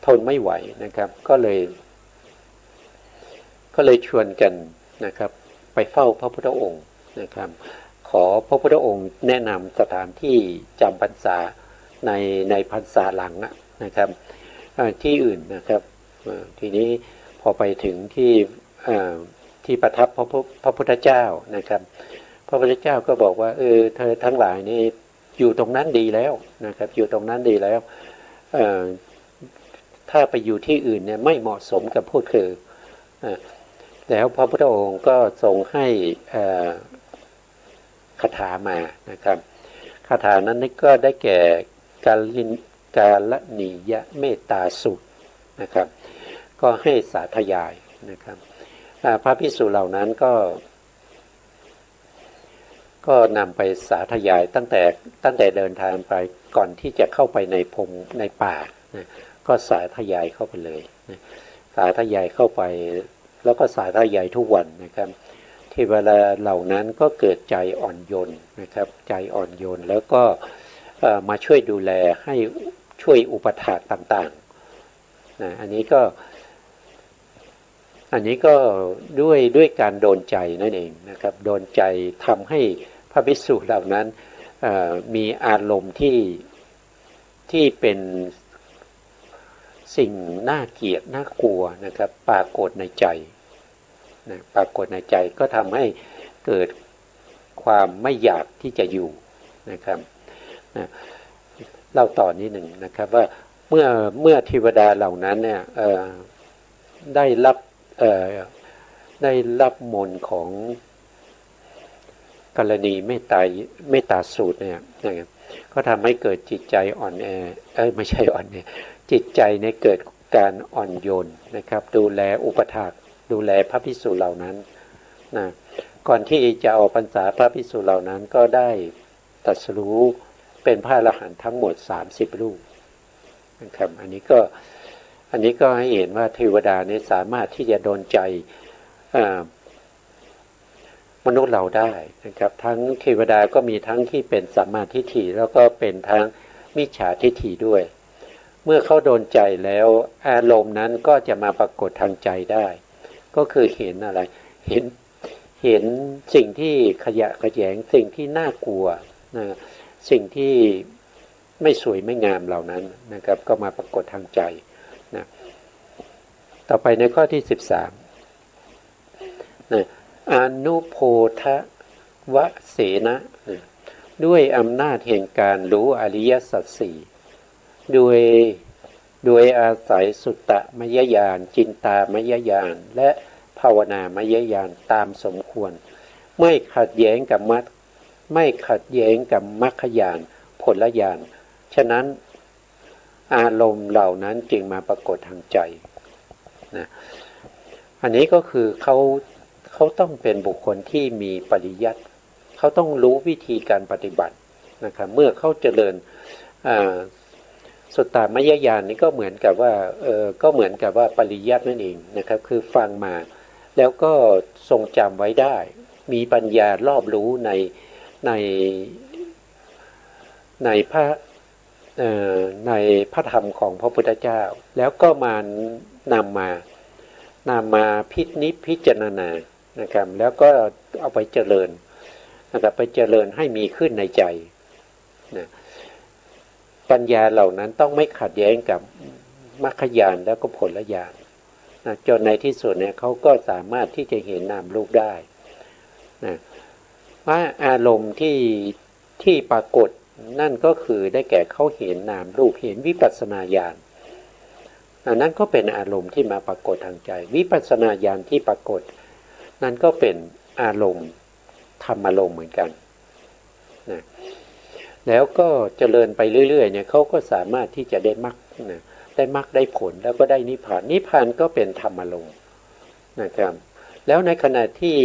ทนไม่ไหวนะครับก็เลยชวนกันนะครับไปเฝ้าพระพุทธองค์นะครับขอพระพุทธองค์แนะนำสถานที่จำพรรษาในพรรษาหลังนะครับที่อื่นนะครับทีนี้พอไปถึงที่ประทับพระพุทธเจ้านะครับพระพุทธเจ้าก็บอกว่าเธอทั้งหลายนี่อยู่ตรงนั้นดีแล้วนะครับอยู่ตรงนั้นดีแล้วถ้าไปอยู่ที่อื่นเนี่ยไม่เหมาะสมกับพวกเธอแล้วพระพุทธองค์ก็ทรงให้คาถามานะครับคาถานั้นก็ได้แก่กาลนิยเมตตาสูตรนะครับก็ให้สาธยายนะครับพระภิกษุเหล่านั้นก็นำไปสาธยายตั้งแต่เดินทางไปก่อนที่จะเข้าไปในพงในป่านะก็สาธยายเข้าไปเลยนะสาธยายเข้าไปแล้วก็สาธยายทุกวันนะครับเทวดาเหล่านั้นก็เกิดใจอ่อนโยนนะครับใจอ่อนโยนแล้วก็มาช่วยดูแลให้ช่วยอุปถากต่างๆนะอันนี้ก็ด้วยการโดนใจนั่นเองนะครับโดนใจทำให้พระภิกษุเหล่านั้นมีอารมณ์ที่เป็นสิ่งน่าเกลียดน่ากลัวนะครับปรากฏในใจนะปรากฏในใจก็ทำให้เกิดความไม่อยากที่จะอยู่นะครับนะเล่าต่อนิดหนึ่งนะครับว่าเมื่อเทวดาเหล่านั้นเนี่ยได้รับมนต์ของกรณีเมตตาสูตรเนี่ยนะครับก็ทำให้เกิดจิตใจอ่อนแอไม่ใช่อ่อนแอจิตใจเนี่ยเกิดการอ่อนโยนนะครับดูแลอุปถากดูแลพระภิกษุเหล่านั้นนะก่อนที่จะออกพรรษาพระภิกษุเหล่านั้นก็ได้ตรัสรู้เป็นพระอรหันต์ทั้งหมด30รูปนะครับอันนี้ก็ให้เห็นว่าเทวดาเนี่ยสามารถที่จะโดนใจมนุษย์เราได้นะครับทั้งเทวดาก็มีทั้งที่เป็นสัมมาทิฏฐิแล้วก็เป็นทั้งมิจฉาทิฏฐิด้วยเมื่อเขาโดนใจแล้วอารมณ์นั้นก็จะมาปรากฏทางใจได้ก็คือเห็นอะไรเห็นสิ่งที่ขยะแขยงสิ่งที่น่ากลัวนะสิ่งที่ไม่สวยไม่งามเหล่านั้นนะครับก็มาปรากฏทางใจนะต่อไปในข้อที่13นะอนุโพธวเสนะด้วยอำนาจแห่งการรู้อริยสัจสี่โดยอาศัยสุตตมยญาณจินตามยญาณและภาวนามยญาณตามสมควรไม่ขัดแย้งกับมรรคญาณผลญาณฉะนั้นอารมณ์เหล่านั้นจึงมาปรากฏทางใจนะอันนี้ก็คือเขาต้องเป็นบุคคลที่มีปริยัติเขาต้องรู้วิธีการปฏิบัตินะครับเมื่อเขาเจริญสุตตามยญาณนี่ก็เหมือนกับว่าปริยัตินั่นเองนะครับคือฟังมาแล้วก็ทรงจำไว้ได้ มีปัญญารอบรู้ในในพระในพระธรรมของพระพุทธเจ้าแล้วก็นำมาพิจารณานะครับแล้วก็เอาไปเจริญนะครับไปเจริญให้มีขึ้นในใจนะปัญญาเหล่านั้นต้องไม่ขัดแย้งกับมรรคญาณแล้วก็ผลญาณนะจนในที่สุดเนี่ยเขาก็สามารถที่จะเห็นนามรูปได้นะว่าอารมณ์ที่ปรากฏนั่นก็คือได้แก่เขาเห็นนามรูปเห็นวิปัสสนาญาณอันนั้นก็เป็นอารมณ์ที่มาปรากฏทางใจวิปัสสนาญาณที่ปรากฏนั่นก็เป็นอารมณ์ธรรมอารมณ์เหมือนกันนะแล้วก็เจริญไปเรื่อยๆเนี่ยเขาก็สามารถที่จะได้มรรคนะได้มรรคได้ผลแล้วก็ได้นิพพานนิพพานก็เป็นธรรมอารมณ์นะครับแล้วในขณะที่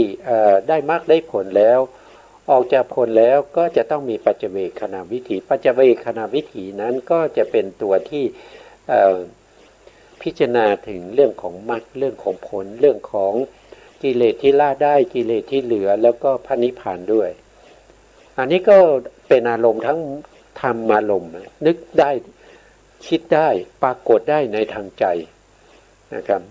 ได้มรรคได้ผลแล้วออกจากผลแล้วก็จะต้องมีปัจเจเวคขณวิถีปัจเจเวคขณวิถีนั้นก็จะเป็นตัวที่พิจารณาถึงเรื่องของมรรคเรื่องของผลเรื่องของกิเลสที่ละได้กิเลสที่เหลือแล้วก็พระนิพพานด้วยอันนี้ก็เป็นอารมณ์ทั้งธรรมอารมณ์นึกได้คิดได้ปรากฏได้ในทางใจนะครับ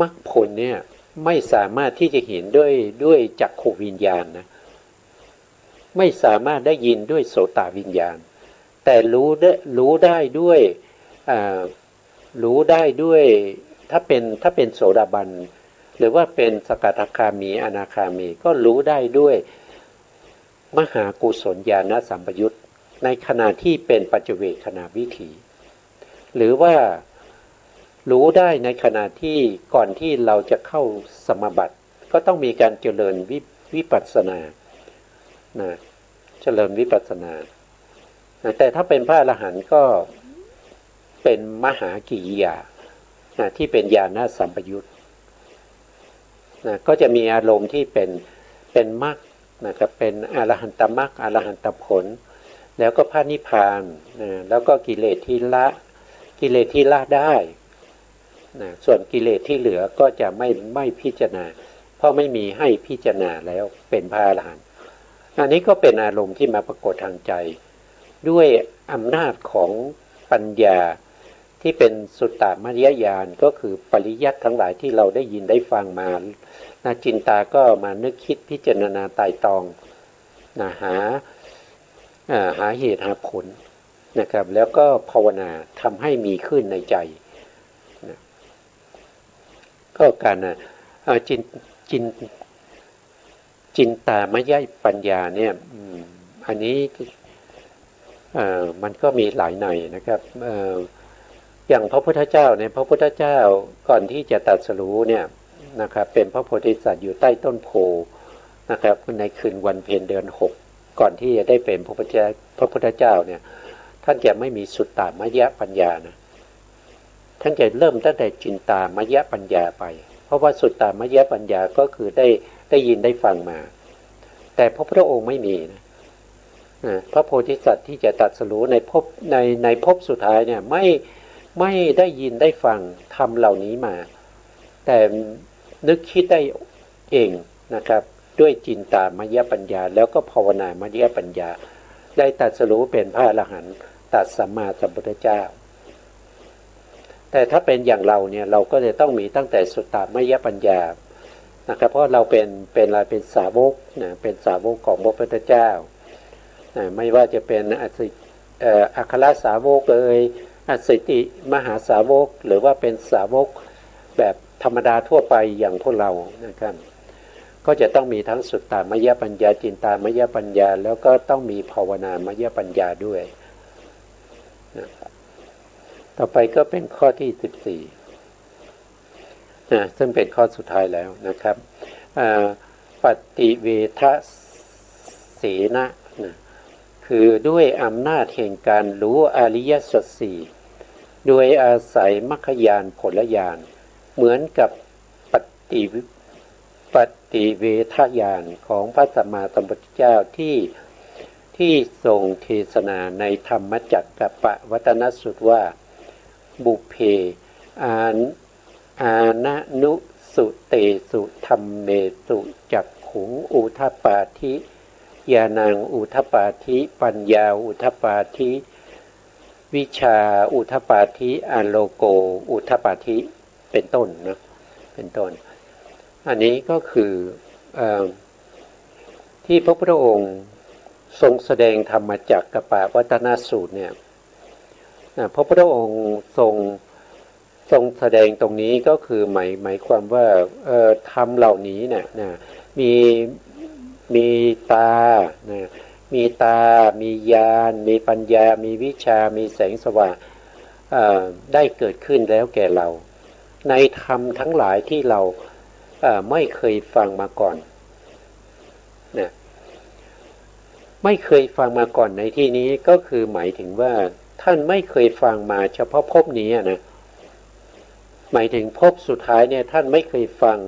มรรคผลเนี่ยไม่สามารถที่จะเห็นด้วยจักขุวิญญาณนะไม่สามารถได้ยินด้วยโสตวิญญาณแต่รู้ได้ด้วยถ้าเป็นโสดาบันหรือว่าเป็นสกทาคามีอนาคามีก็รู้ได้ด้วยมหากุศลญาณสัมปยุตในขณะที่เป็นปัจเจเวคขณวิถีหรือว่ารู้ได้ในขณะที่ก่อนที่เราจะเข้าสมาบัติก็ต้องมีการเจริญวิปัสสนานะเจริญวิปัสสนาแต่ถ้าเป็นพระอรหันต์ก็เป็นมหากิริยาที่เป็นญาณสัมปยุตก็จะมีอารมณ์ที่เป็นมรรคนะครับเป็นอรหันตมรรคอรหันตผลแล้วก็พระนิพพานแล้วก็กิเลสที่ละได้ส่วนกิเลสที่เหลือก็จะไม่พิจารณาเพราะไม่มีให้พิจารณาแล้วเป็นพระอรหันต์อันนี้ก็เป็นอารมณ์ที่มาปรากฏทางใจด้วยอำนาจของปัญญาที่เป็นสุตตมยญาณก็คือปริยัติทั้งหลายที่เราได้ยินได้ฟังมาจินตาก็มานึกคิดพิจารณาไตร่ตรองหาเหตุหาผลนะครับแล้วก็ภาวนาทำให้มีขึ้นในใจนะก็การจินตามยปัญญาเนี่ยอันนี้มันก็มีหลายในนะครับอย่างพระพุทธเจ้าเนี่ยพระพุทธเจ้าก่อนที่จะตรัสรู้เนี่ยนะครับเป็นพระโพธิสัตว์อยู่ใต้ต้นโพนะครับในคืนวันเพ็ญเดือน6ก่อนที่จะได้เป็นพระพุทธเจ้าเนี่ยท่านจะไม่มีสุตตามยปัญญานะท่านจะเริ่มตั้งแต่จินตามยปัญญาไปเพราะว่าสุตตามยปัญญาก็คือได้ยินได้ฟังมาแต่พระพุทธองค์ไม่มีนะพระโพธิสัตว์ที่จะตรัสรู้ในภพสุดท้ายเนี่ยไม่ได้ยินได้ฟังธรรมเหล่านี้มาแต่นึกคิดได้เองนะครับด้วยจินตามยปัญญาแล้วก็ภาวนามยปัญญาได้ตรัสรู้เป็นพระอรหันต์ตรัสสัมมาสัมพุทธเจ้าแต่ถ้าเป็นอย่างเราเนี่ยเราก็จะต้องมีตั้งแต่สุตตามยปัญญานะครับเพราะเราเป็นสาวกนะเป็นสาวกของพระพุทธเจ้าไม่ว่าจะเป็นอัครสาวกอสิติมหาสาวกหรือว่าเป็นสาวกแบบธรรมดาทั่วไปอย่างพวกเรานะครับก็จะต้องมีทั้งสุตตามยปัญญาจินตามยปัญญาแล้วก็ต้องมีภาวนามยปัญญาด้วยนะครับต่อไปก็เป็นข้อที่14ซึ่งเป็นข้อสุดท้ายแล้วนะครับปฏิเวทเสนะคือด้วยอำนาจแห่งการรู้อริยสัจสี่โดยอาศัยมรรคญาณผลญาณเหมือนกับปฏิเวทญาณของพระสัมมาสัมพุทธเจ้าที่ทรงเทศนาในธรรมจักรปวัตนสูตรว่าบุพเพอานะนุ สุเตสุธัมเมสุจักขุงอุทปาธิญาณังอุทปาธิปัญญาอุทปาธิวิชาอุทปาธิอโลโกอุทปาธิเป็นต้นนะเป็นต้นอันนี้ก็คือที่พระพุทธองค์ทรงแสดงธรรมจักรกับปวัตนสูตรเนี่ยพระพุทธองค์ทรงแสดงตรงนี้ก็คือหมายความว่าธรรมเหล่านี้เนี่ยมีตามีตามีญาณมีปัญญามีวิชามีแสงสว่างได้เกิดขึ้นแล้วแก่เราในธรรมทั้งหลายที่เราไม่เคยฟังมาก่อนนะไม่เคยฟังมาก่อนในที่นี้ก็คือหมายถึงว่าท่านไม่เคยฟังมาเฉพาะภพนี้นะหมายถึงภพสุดท้ายเนี่ยท่านไม่เคยฟัง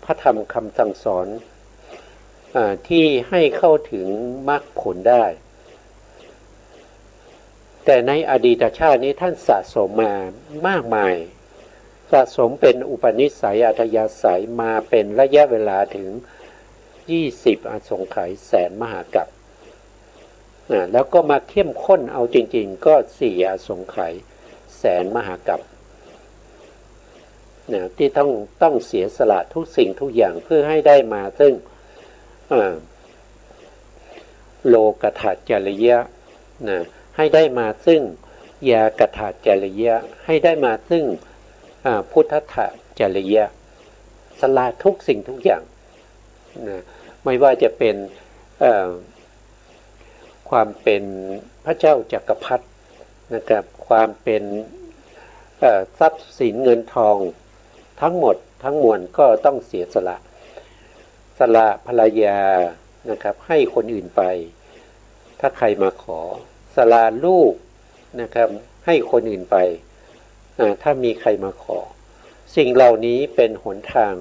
พระธรรมคำสั่งสอนที่ให้เข้าถึงมรรคผลได้แต่ในอดีตชาตินี้ท่านสะสมมามากมายสะสมเป็นอุปนิสัยอัธยาศัยมาเป็นระยะเวลาถึง20อสงไขยแสนมหากัปแล้วก็มาเข้มข้นเอาจริงๆก็4อสงไขยแสนมหากัปที่ต้องเสียสละทุกสิ่งทุกอย่างเพื่อให้ได้มาซึ่งโลกถาจริยะให้ได้มาซึ่งยากถาจริยะให้ได้มาซึ่งพุทธถาจริยะสละทุกสิ่งทุกอย่างไม่ว่าจะเป็นความเป็นพระเจ้าจักรพรรดินะครับความเป็นทรัพย์สินเงินทองทั้งหมดทั้งมวลก็ต้องเสียสละภรรยานะครับให้คนอื่นไปถ้าใครมาขอสละลูกนะครับให้คนอื่นไปถ้ามีใครมาขอสิ่งเหล่านี้เป็นหนทาง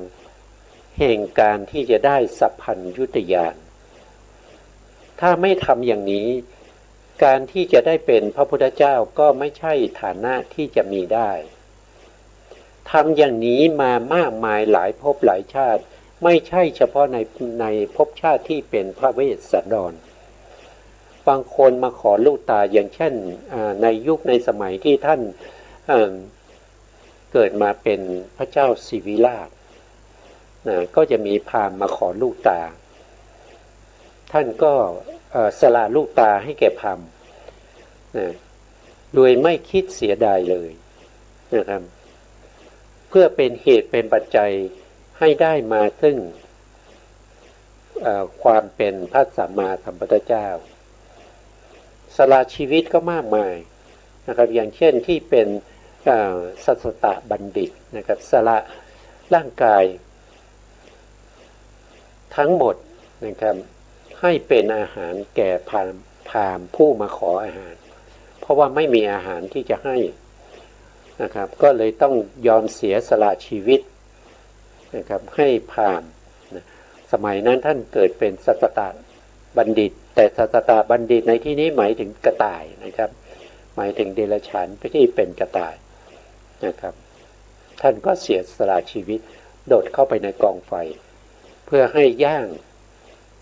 แห่งการที่จะได้สัพพัญญุตญาณถ้าไม่ทำอย่างนี้การที่จะได้เป็นพระพุทธเจ้าก็ไม่ใช่ฐานะที่จะมีได้ทำอย่างนี้มามากมายหลายภพหลายชาติไม่ใช่เฉพาะในภพชาติที่เป็นพระเวสสันดรบางคนมาขอลูกตาอย่างเช่นในยุคในสมัยที่ท่านเกิดมาเป็นพระเจ้าศิวิราชก็จะมีพราหมณ์มาขอลูกตาท่านก็สละลูกตาให้แก่พราหมณ์โดยไม่คิดเสียดายเลยนะครับเพื่อเป็นเหตุเป็นปัจจัยให้ได้มาซึ่งความเป็นพระสัมมาสัมพุทธเจ้าสละชีวิตก็มากมายนะครับอย่างเช่นที่เป็นสัสตบัณฑิตนะครับสละร่างกายทั้งหมดนะครับให้เป็นอาหารแก่พราหมณ์ผู้มาขออาหารเพราะว่าไม่มีอาหารที่จะให้นะครับก็เลยต้องยอมเสียสละชีวิตนะครับให้พราหมณ์สมัยนั้นท่านเกิดเป็นสัสตบัณฑิตแต่สัสตบัณฑิตในที่นี้หมายถึงกระต่ายนะครับหมายถึงเดรัจฉานที่เป็นกระต่ายนะครับท่านก็เสียสละชีวิตโดดเข้าไปในกองไฟเพื่อให้ย่าง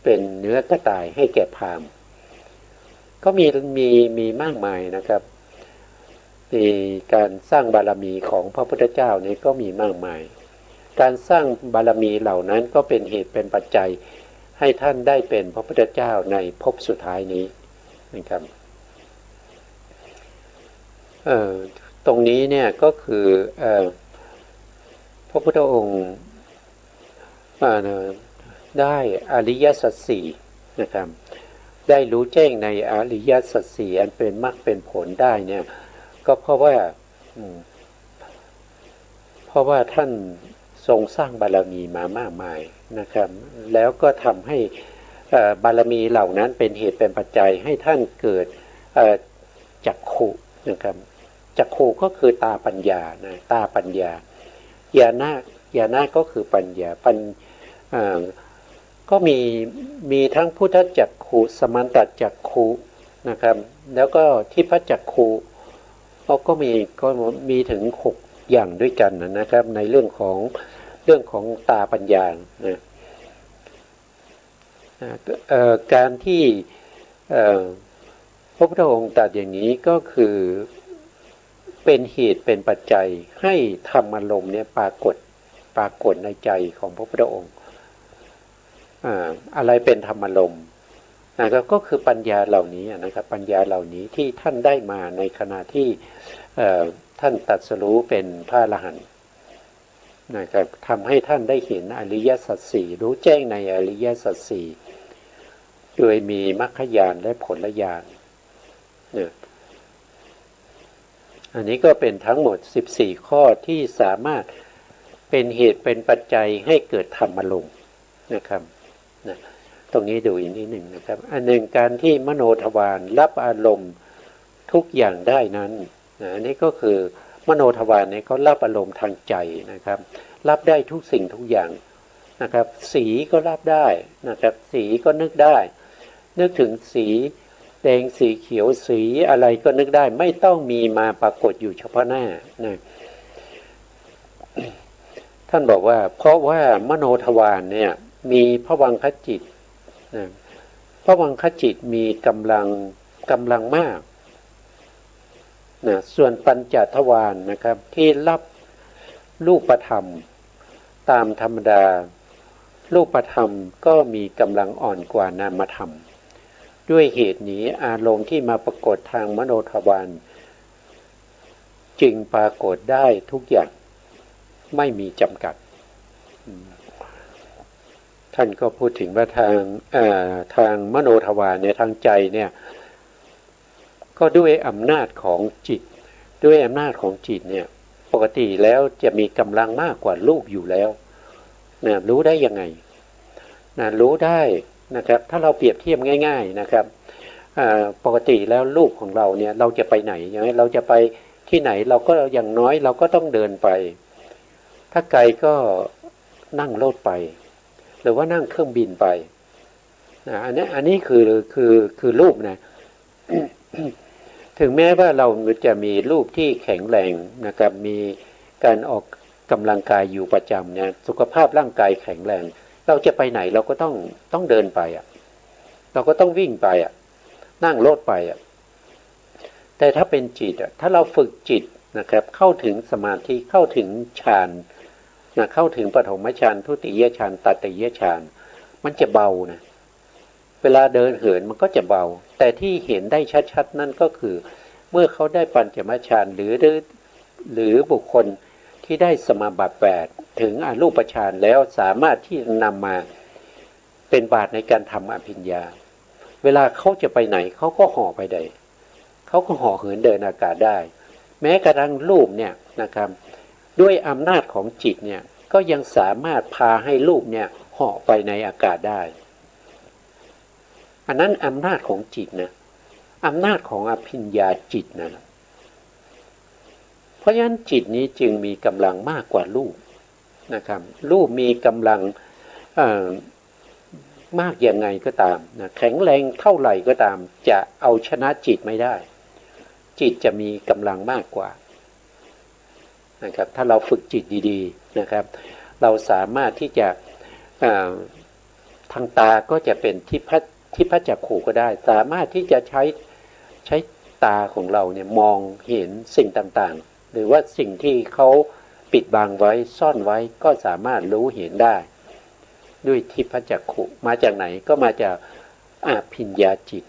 เป็นเนื้อกระต่ายให้แก่พราหมณ์ก็มีมากมายนะครับในการสร้างบารมีของพระพุทธเจ้านี้ก็มีมากมายการสร้างบารมีเหล่านั้นก็เป็นเหตุเป็นปัจจัยให้ท่านได้เป็นพระพุทธเจ้าในภพสุดท้ายนี้นะครับตรงนี้เนี่ยก็คือพระพุทธองค์ได้อริยสัจสี่นะครับได้รู้แจ้งในอริยสัจสี่อันเป็นมรรคเป็นผลได้เนี่ยก็เพราะว่าท่านทรงสร้างบารมีมามากมายนะครับแล้วก็ทำให้บารมีเหล่านั้นเป็นเหตุเป็นปัจจัยให้ท่านเกิดจักขุนะครับจักขุก็คือตาปัญญานะตาปัญญาญาณะก็คือปัญญาก็มีทั้งพุทธจักขุสมันตจักขุนะครับแล้วก็ทิพจักขุก็มีถึง6อย่างด้วยกันนะครับในเรื่องของ เรื่องของตาปัญญานะการที่พระพุทธองค์ตรัสอย่างนี้ก็คือเป็นเหตุเป็นปัจจัยให้ธรรมอารมณ์เนี่ยปรากฏในใจของพระพุทธองค์อะไรเป็นธรรมอารมณ์นะครับก็คือปัญญาเหล่านี้นะครับปัญญาเหล่านี้ที่ท่านได้มาในขณะที่ท่านตรัสรู้เป็นพระอรหันต์นะครับทำให้ท่านได้เห็นอริยสัจสี่รู้แจ้งในอริยสัจสี่โดยมีมรรคญาณและผลญาณเนี่ยอันนี้ก็เป็นทั้งหมด14ข้อที่สามารถเป็นเหตุเป็นปัจจัยให้เกิดธรรมอารมณ์นะครับนะตรงนี้ดูอีกนิดหนึ่งนะครับอันหนึ่งการที่มโนทวารรับอารมณ์ทุกอย่างได้นั้นนะอันนี้ก็คือมโนทวารเนี่ยเขารับอารมณ์ทางใจนะครับรับได้ทุกสิ่งทุกอย่างนะครับสีก็รับได้นะครับสีก็นึกได้นึกถึงสีแดงสีเขียวสีอะไรก็นึกได้ไม่ต้องมีมาปรากฏอยู่เฉพาะหน้านะท่านบอกว่าเพราะว่ามโนทวารเนี่ยมีภวังคจิตนะภวังคจิตมีกำลังมากนะส่วนปัญจทวารนะครับที่รับรูปธรรมตามธรรมดารูปธรรมก็มีกำลังอ่อนกว่านามธรรมด้วยเหตุนี้อารมณ์ที่มาปรากฏทางมโนทวารจึงปรากฏได้ทุกอย่างไม่มีจำกัดท่านก็พูดถึงว่าทางมโนทวารเนี่ยทางใจเนี่ยก็ด้วยอำนาจของจิตด้วยอำนาจของจิตเนี่ยปกติแล้วจะมีกำลังมากกว่ารูปอยู่แล้วนะรู้ได้ยังไงนะรู้ได้นะครับถ้าเราเปรียบเทียบง่ายๆนะครับปกติแล้วรูปของเราเนี่ยเราจะไปไหนอย่างไรเราจะไปที่ไหนเราก็อย่างน้อยเราก็ต้องเดินไปถ้าไกลก็นั่งรถไปหรือว่านั่งเครื่องบินไปอันนี้คือรูปนะ ถึงแม้ว่าเราจะมีรูปที่แข็งแรงนะครับมีการออกกำลังกายอยู่ประจำเนี่ยสุขภาพร่างกายแข็งแรงเราจะไปไหนเราก็ต้องเดินไปเราก็ต้องวิ่งไปนั่งรถไปแต่ถ้าเป็นจิตถ้าเราฝึกจิตนะครับเข้าถึงสมาธิเข้าถึงฌานนะเข้าถึงปฐมฌานทุติยฌานตติยฌานมันจะเบานะเวลาเดินเหินมันก็จะเบาแต่ที่เห็นได้ชัดๆนั่นก็คือเมื่อเขาได้ปัญจมฌานหรือบุคคลที่ได้สมาบัติ8ถึงอรูปฌานแล้วสามารถที่นำมาเป็นบาตรในการทำอภิญญาเวลาเขาจะไปไหนเขาก็ห่อไปได้เขาก็ห่อเหินเดินอากาศได้แม้กระทั่งรูปเนี่ยนะครับด้วยอำนาจของจิตเนี่ยก็ยังสามารถพาให้รูปเนี่ยห่อไปในอากาศได้อันนั้นอำนาจของจิตนะอำนาจของอภิญญาจิตนะเพราะฉะนั้นจิตนี้จึงมีกำลังมากกว่ารูปนะครับรูปมีกำลังมากยังไงก็ตามนะแข็งแรงเท่าไหร่ก็ตามจะเอาชนะจิตไม่ได้จิตจะมีกำลังมากกว่านะครับถ้าเราฝึกจิตดีๆนะครับเราสามารถที่จะทางตาก็จะเป็นทิพจักขุก็ได้สามารถที่จะใช้ตาของเราเนี่ยมองเห็นสิ่งต่างๆหรือว่าสิ่งที่เขาปิดบังไว้ซ่อนไว้ก็สามารถรู้เห็นได้ด้วยทิพจักขุมาจากไหนก็มาจากอภิญญาจิต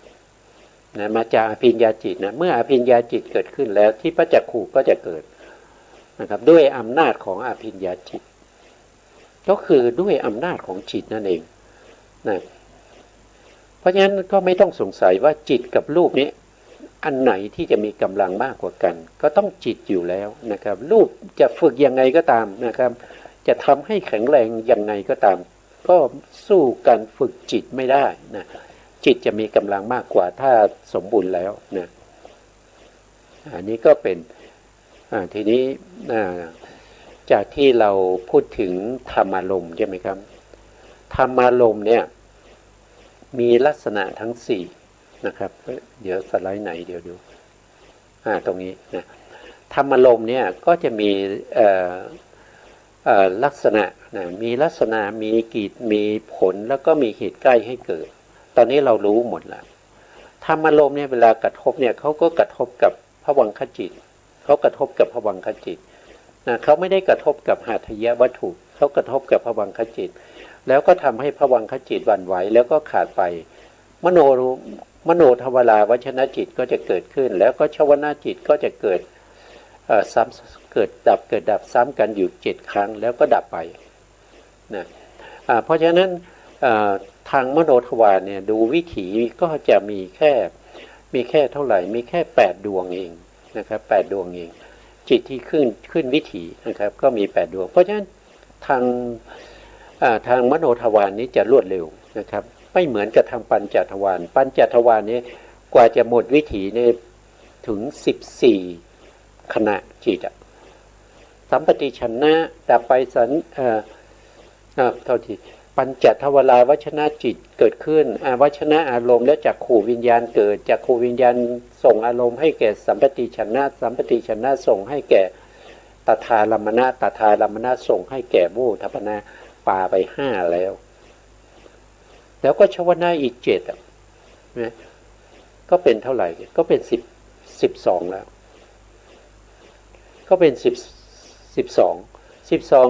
นะมาจากอภิญญาจิตนะเมื่ออภิญญาจิตเกิดขึ้นแล้วทิพจักขุก็จะเกิดนะครับด้วยอำนาจของอภิญญาจิตก็คือด้วยอำนาจของจิตนั่นเองนะเพราะฉะนั้นก็ไม่ต้องสงสัยว่าจิตกับรูปนี้อันไหนที่จะมีกำลังมากกว่ากันก็ต้องจิตอยู่แล้วนะครับรูปจะฝึกยังไงก็ตามนะครับจะทำให้แข็งแรงยังไงก็ตามก็สู้การฝึกจิตไม่ได้นะจิตจะมีกำลังมากกว่าถ้าสมบูรณ์แล้วนะอันนี้ก็เป็นทีนี้จากที่เราพูดถึงธรรมารมณ์ใช่ไหมครับธรรมารมณ์เนี่ยมีลักษณะทั้ง4นะครับเดี๋ยวสไลด์ไหนเดี๋ยวดูตรงนี้นะธรรมารมณ์เนี่ยก็จะมี ลักษณะนะมีลักษณะมีกิจมีผลแล้วก็มีเหตุใกล้ให้เกิดตอนนี้เรารู้หมดแล้วธรรมอารมณ์เนี่ยเวลากระทบเนี่ยเขาก็กระทบกับภวังคจิตเขากระทบกับภวังคจิตนะเขาไม่ได้กระทบกับหาทยวัตถุเขากระทบกับภวังคจิตแล้วก็ทำให้ภวังคจิตหวั่นไหวแล้วก็ขาดไปมโนทวาราวชนะจิตก็จะเกิดขึ้นแล้วก็ชวนาจิตก็จะเกิดซ้ำเกิดดับซ้ำกันอยู่7 ครั้งแล้วก็ดับไปนะเพราะฉะนั้นทางมโนทวารเนี่ยดูวิถีก็จะมีแค่เท่าไหร่มีแค่8 ดวงเองนะครับ8 ดวงเองจิตที่ขึ้นวิถีนะครับก็มี8 ดวงเพราะฉะนั้นทางมโนทวารนี้จะรวดเร็วนะครับไม่เหมือนกับทางปัญจทวารนี้กว่าจะหมดวิถีเนี่ยถึง14 ขณะจิตสัมปติชนะดับไปเท่าที่ปัญจทวาราวชนะจิตเกิดขึ้นวชนะอารมณ์และจักขูวิญญาณเกิดจักขูวิญญาณส่งอารมณ์ให้แก่สัมปติชนะสัมปติชนะส่งให้แก่ตถาลัมมนะตถาลัมมนะส่งให้แก่โมทัพพนะปาไป5แล้วก็ชวนาอีก7นะก็เป็นเท่าไหร่ก็เป็น12แล้วก็เป็น12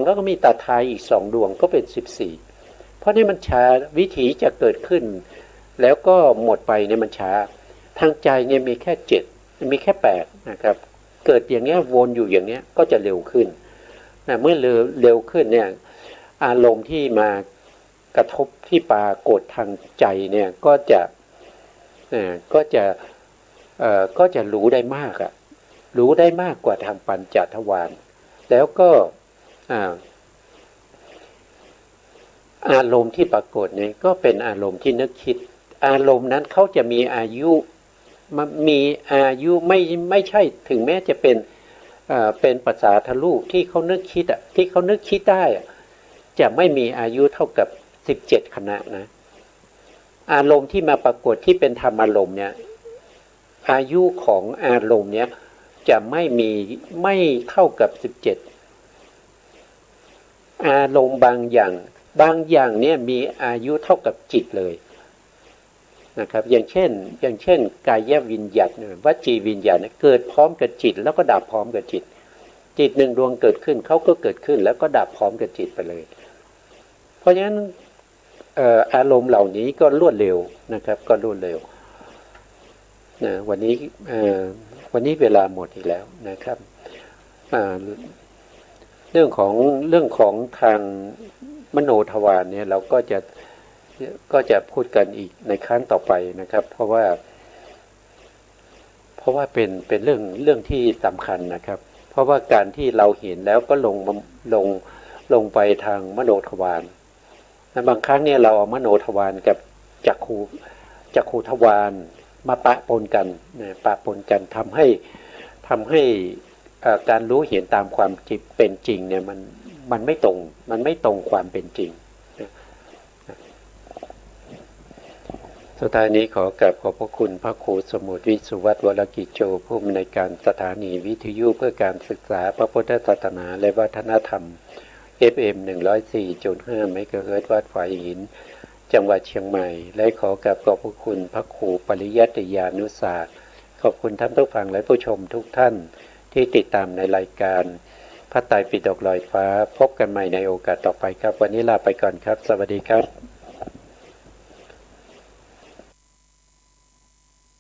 แล้วก็มีตาทายอีก2 ดวงก็เป็น14เพราะนี่มันช้าวิถีจะเกิดขึ้นแล้วก็หมดไปเนี่ยมันช้าทางใจเนี่ยมีแค่7มีแค่8นะครับเกิดอย่างเงี้ยวนอยู่อย่างเงี้ยก็จะเร็วขึ้นนะเมื่อเร็วขึ้นเนี่ยอารมณ์ที่มากระทบที่ปรากฏทางใจเนี่ยก็จะรู้ได้มากรู้ได้มากกว่าทางปัญจทวารแล้วก็อารมณ์ที่ปรากฏเนี่ยก็เป็นอารมณ์ที่นึกคิดอารมณ์นั้นเขาจะมีอายุไม่ใช่ถึงแม้จะเป็นภาษาทะลุที่เขานึกคิดที่เขานึกคิดได้จะไม่มีอายุเท่ากับ17 ขณะนะอารมณ์ที่มาปรากฏที่เป็นธรรมอารมณ์เนี่ยอายุของอารมณ์เนี่ยจะไม่เท่ากับ17อารมณ์บางอย่างเนี่ยมีอายุเท่ากับจิตเลยนะครับอย่างเช่นกายวิญญาณวจีวิญญาณเกิดพร้อมกับจิตแล้วก็ดับพร้อมกับจิต1 ดวงเกิดขึ้นเขาก็เกิดขึ้นแล้วก็ดับพร้อมกับจิตไปเลยเพราะฉะนั้นอารมณ์เหล่านี้ก็รวดเร็วนะครับก็รวดเร็วนะวันนี้เวลาหมดอีกแล้วนะครับเรื่องของทางมโนทวารเนี่ยเราก็จะพูดกันอีกในครั้งต่อไปนะครับเพราะว่าเป็นเรื่องที่สำคัญนะครับเพราะว่าการที่เราเห็นแล้วก็ลงไปทางมโนทวารบางครั้งเนี่ยเราเอามโนทวารกับจักขูทวารมาปะปนกันทำให้การรู้เห็นตามความจริงเป็นจริงเนี่ยมันไม่ตรงความเป็นจริงสุดท้ายนี้ขอกราบขอบพระคุณพระครูสมุทรวิสุวัฒน์วรกิจโจผู้อำนวยการสถานีวิทยุเพื่อการศึกษาพระพุทธศาสนาและวัฒนธรรม FM 104.5 เมกะเฮิรตซ์วัดฝายหินจังหวัดเชียงใหม่และขอกราบขอบพระคุณพระครูปริยัติยานุศาสตร์ขอบคุณท่านผู้ฟังและผู้ชมทุกท่านที่ติดตามในรายการพระไตรปิฎกลอยฟ้าพบกันใหม่ในโอกาสต่อไปครับวันนี้ลาไปก่อนครับสวัสดีครับ